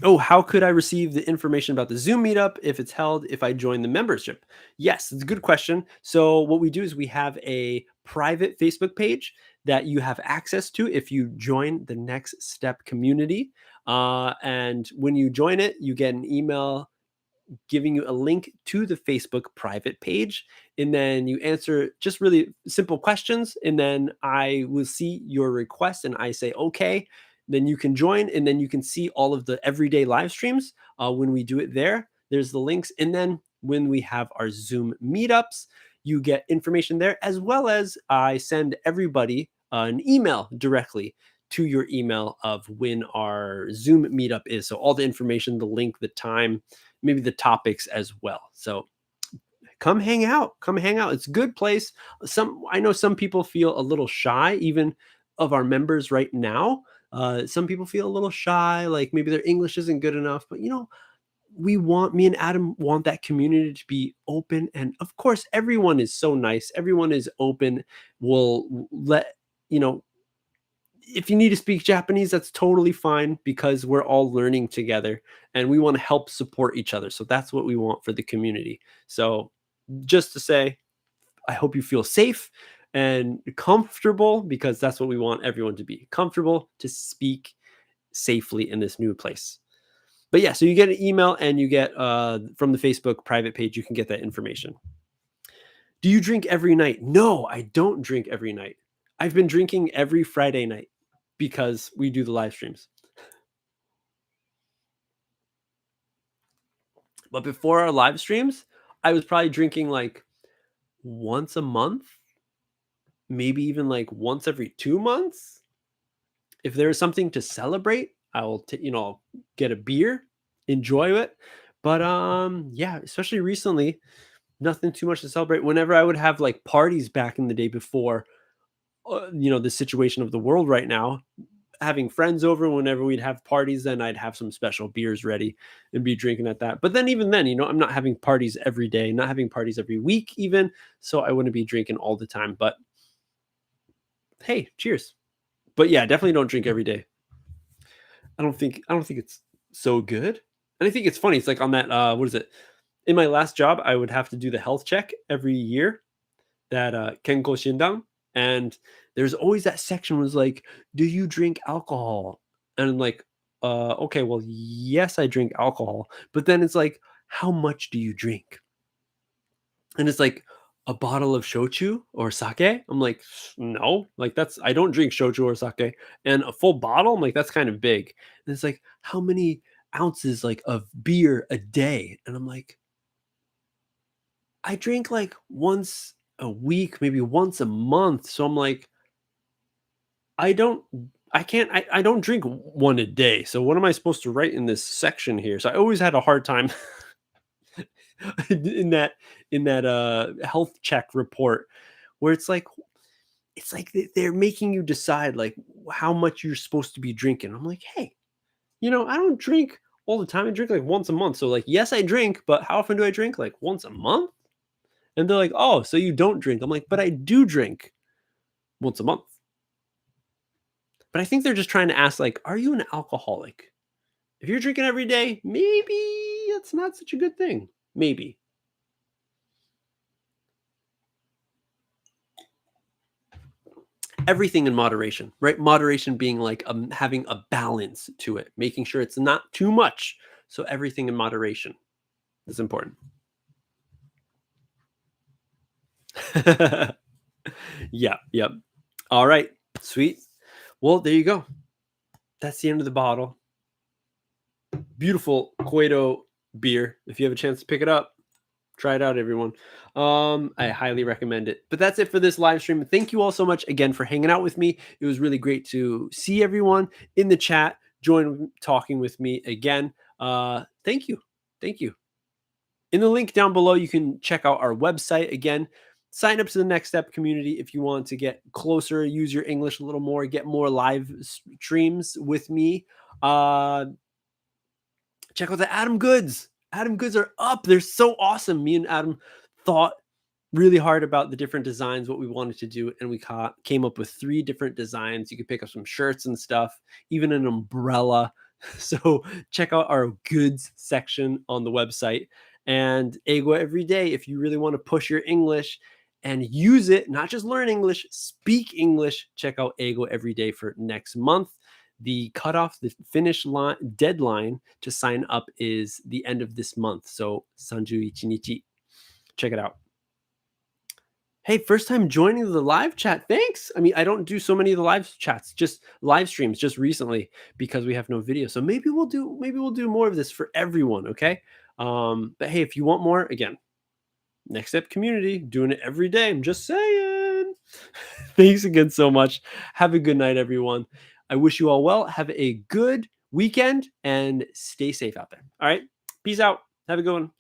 Oh, how could I receive the information about the Zoom meetup if I join the membership? Yes, it's a good question. So what we do is we have a private Facebook page that you have access to if you join the Next Step community. And when you join it, you get an email giving you a link to the Facebook private page. And then you answer just really simple questions. And then I will see your request and I say, okay, then you can join, and then you can see all of the everyday live streams when we do it there. There's the links. And then when we have our Zoom meetups, you get information there, as well as I send everybody an email directly to your email of when our Zoom meetup is. So all the information, the link, the time, maybe the topics as well. So come hang out. It's a good place. I know some people feel a little shy, even of our members right now. Some people feel a little shy, like maybe their English isn't good enough, but me and Adam want that community to be open. And of course, everyone is so nice. Everyone is open. We'll let, if you need to speak Japanese, that's totally fine, because we're all learning together and we want to help support each other. So that's what we want for the community. So just to say, I hope you feel safe and comfortable, because that's what we want everyone to be comfortable to speak safely in this new place. But yeah, so you get an email and you get from the Facebook private page, you can get that information. Do you drink every night? No, I don't drink every night. I've been drinking every Friday night because we do the live streams. But before our live streams, I was probably drinking like once a month, maybe even like once every 2 months. If there's something to celebrate, I'll get a beer, enjoy it. But yeah, especially recently, nothing too much to celebrate. Whenever I would have like parties back in the day before, the situation of the world right now, having friends over, whenever we'd have parties, then I'd have some special beers ready and be drinking at that. But then even then, I'm not having parties every day, not having parties every week even, so I wouldn't be drinking all the time. But hey, cheers. But yeah, definitely don't drink every day. I don't think it's so good. And I think it's funny. It's like on that what is it? In my last job, I would have to do the health check every year, that Kenko Shindan. And there's always that section was like, do you drink alcohol? And I'm like, okay, well, yes, I drink alcohol. But then it's like, how much do you drink? And it's like a bottle of shochu or sake. I'm like, no, like I don't drink shochu or sake. And a full bottle, I'm like, that's kind of big. And it's like, how many ounces like of beer a day? And I'm like, I drink like once a week, maybe once a month. So I'm like, I don't I don't drink one a day. So what am I supposed to write in this section here? So I always had a hard time in that health check report where it's like they're making you decide like how much you're supposed to be drinking. I'm like, hey, I don't drink all the time. I drink like once a month. So like, yes, I drink, but how often do I drink? Like once a month? And they're like, oh, so you don't drink. I'm like, but I do drink once a month. But I think they're just trying to ask, like, are you an alcoholic? If you're drinking every day, maybe that's not such a good thing. Maybe. Everything in moderation, right? Moderation being like having a balance to it, making sure it's not too much. So everything in moderation is important. Yeah. All right. Sweet. Well, there you go. That's the end of the bottle. Beautiful Hokkaido beer. If you have a chance to pick it up, try it out, everyone. I highly recommend it. But that's it for this live stream. Thank you all so much again for hanging out with me. It was really great to see everyone in the chat, talking with me again. Thank you. In the link down below, you can check out our website again. Sign up to the Next Step community if you want to get closer, use your English a little more, get more live streams with me. Check out the Adam Goods. Adam Goods are up. They're so awesome. Me and Adam thought really hard about the different designs, what we wanted to do, and we came up with 3 different designs. You can pick up some shirts and stuff, even an umbrella. So check out our goods section on the website. And Ego every day, if you really want to push your English and use it, not just learn English, speak English, check out Ego every day for next month. The cutoff, the deadline to sign up is the end of this month. So 31 nichi. Check it out. Hey, first time joining the live chat. Thanks. I mean, I don't do so many of the live chats, just live streams just recently because we have no video. So maybe we'll do more of this for everyone, okay? But hey, if you want more, again, Next Step community, doing it every day. I'm just saying. Thanks again so much. Have a good night, everyone. I wish you all well. Have a good weekend and stay safe out there. All right. Peace out. Have a good one.